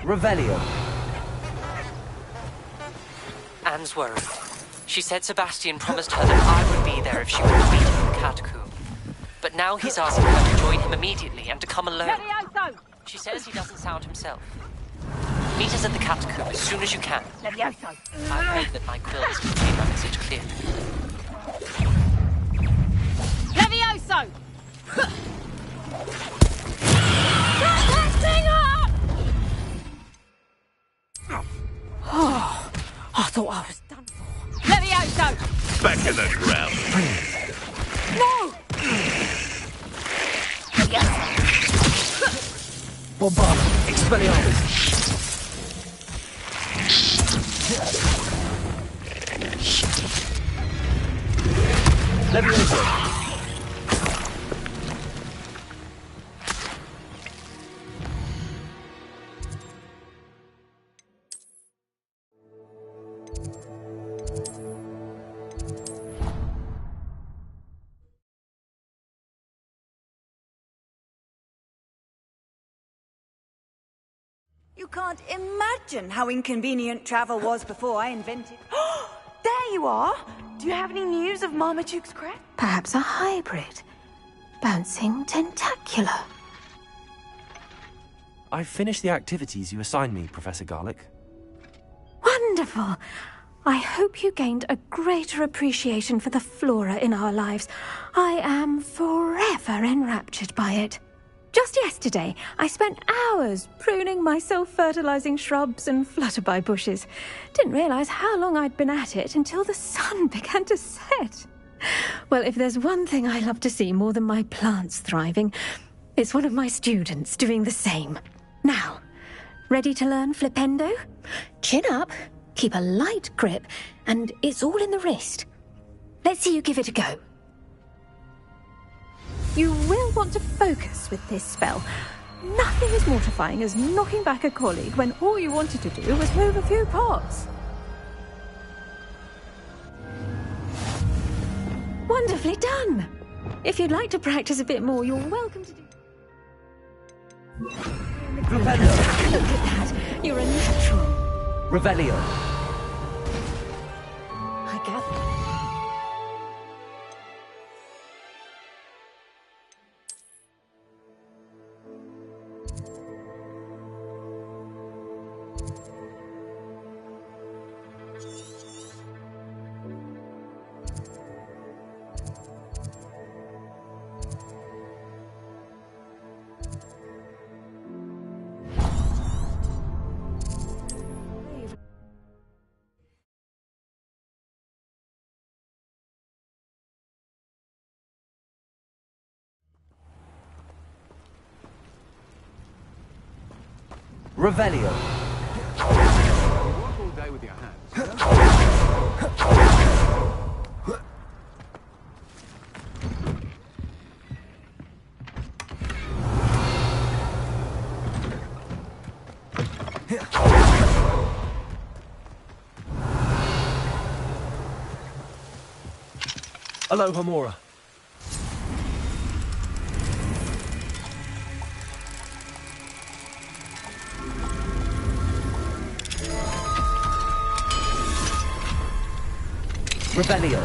Revelio. Anne's worried. She said Sebastian promised her that I would be there if she would meet him in the catacomb. But now he's asking her to join him immediately and to come alone. She says he doesn't sound himself. Meet us at the catacomb as soon as you can. I hope that my quill has conveyed my message clearly. Levioso! Shut that thing up! Oh, I thought I was done for. Levioso! Back in the ground. No! Bombard. Expelliarmus. Levioso. You can't imagine how inconvenient travel was before I invented... There you are! Do you have any news of Marmaduke's crab? Perhaps a hybrid. Bouncing tentacular. I've finished the activities you assigned me, Professor Garlic. Wonderful! I hope you gained a greater appreciation for the flora in our lives. I am forever enraptured by it. Just yesterday, I spent hours pruning my self-fertilizing shrubs and flutterby bushes. Didn't realize how long I'd been at it until the sun began to set. Well, if there's one thing I love to see more than my plants thriving, it's one of my students doing the same. Now, ready to learn flipendo? Chin up, keep a light grip, and it's all in the wrist. Let's see you give it a go. You will want to focus with this spell. Nothing as mortifying as knocking back a colleague when all you wanted to do was move a few pots. Wonderfully done! If you'd like to practice a bit more, you're welcome to do... Look at that! You're a natural. Revelio. I gather. Revelio. Walk all day with your hands. Aloha Mora. Revelio.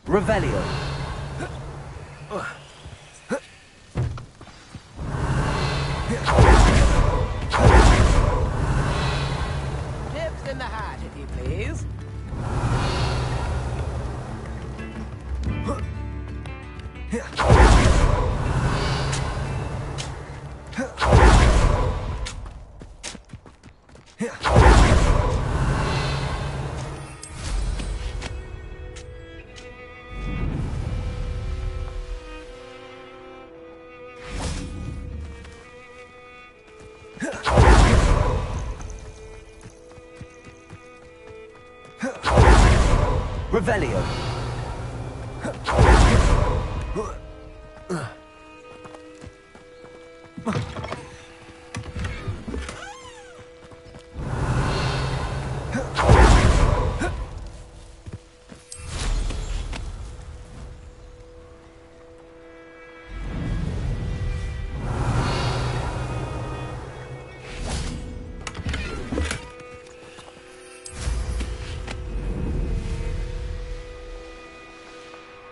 Revelio. Tips in the hat, if you please. Revelio.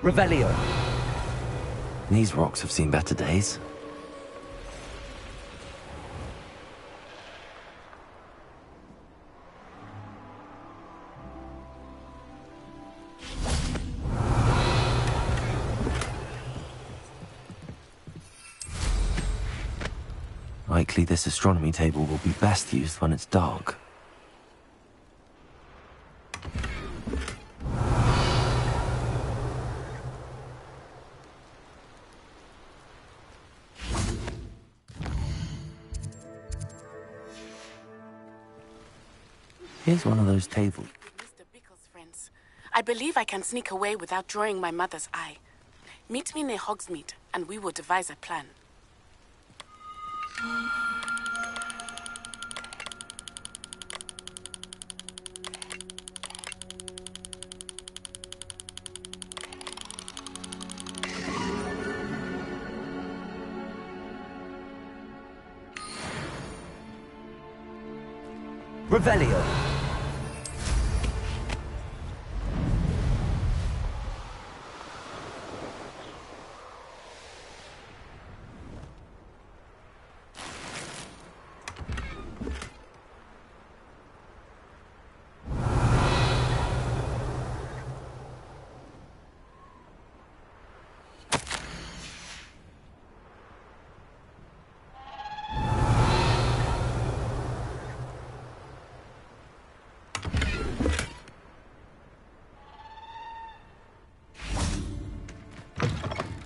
Revelio. These rocks have seen better days. Likely this astronomy table will be best used when it's dark. Here's one of those tables. Mr. Bickle's friends. I believe I can sneak away without drawing my mother's eye. Meet me near Hogsmeade, and we will devise a plan. Revelio.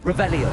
Revelio.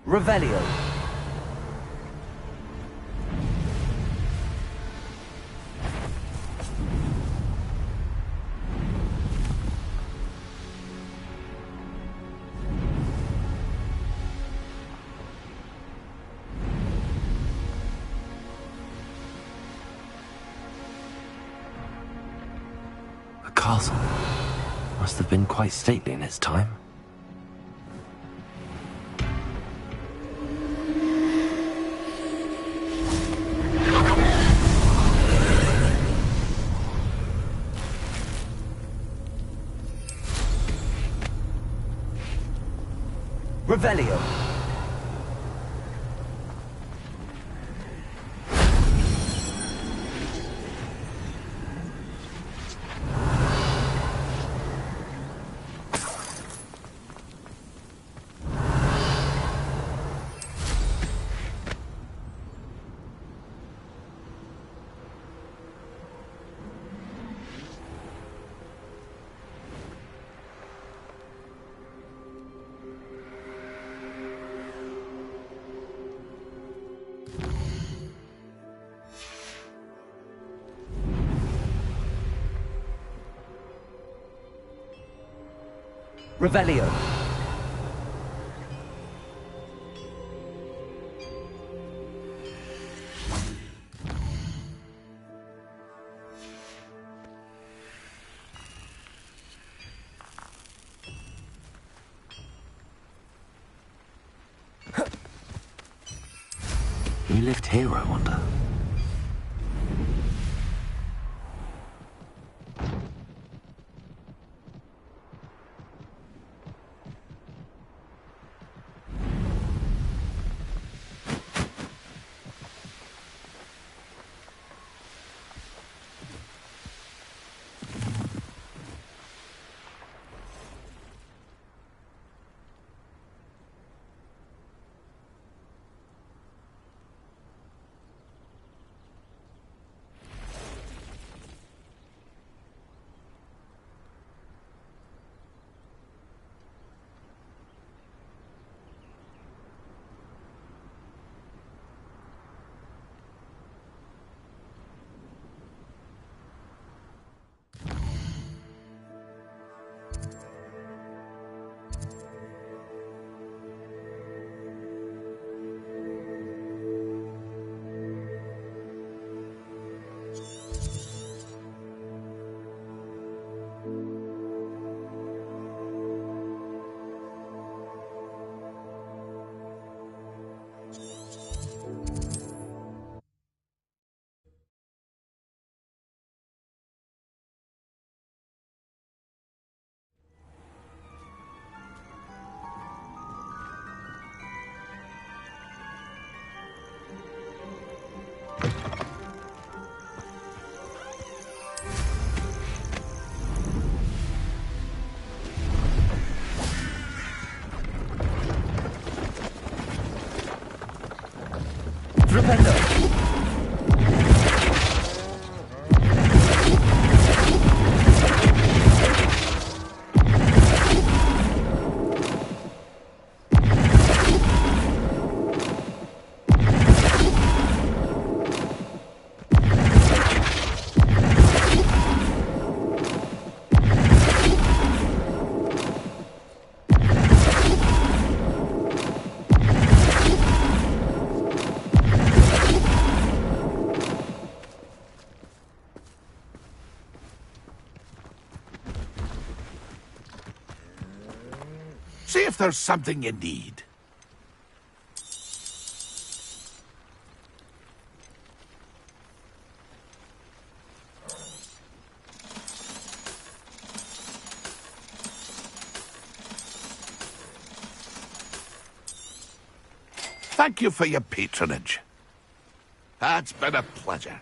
Revelio. A castle. Must have been quite stately in its time. Revelio. Revelio. Who lived here, I wonder? Ravello. See if there's something you need. Thank you for your patronage. It's been a pleasure.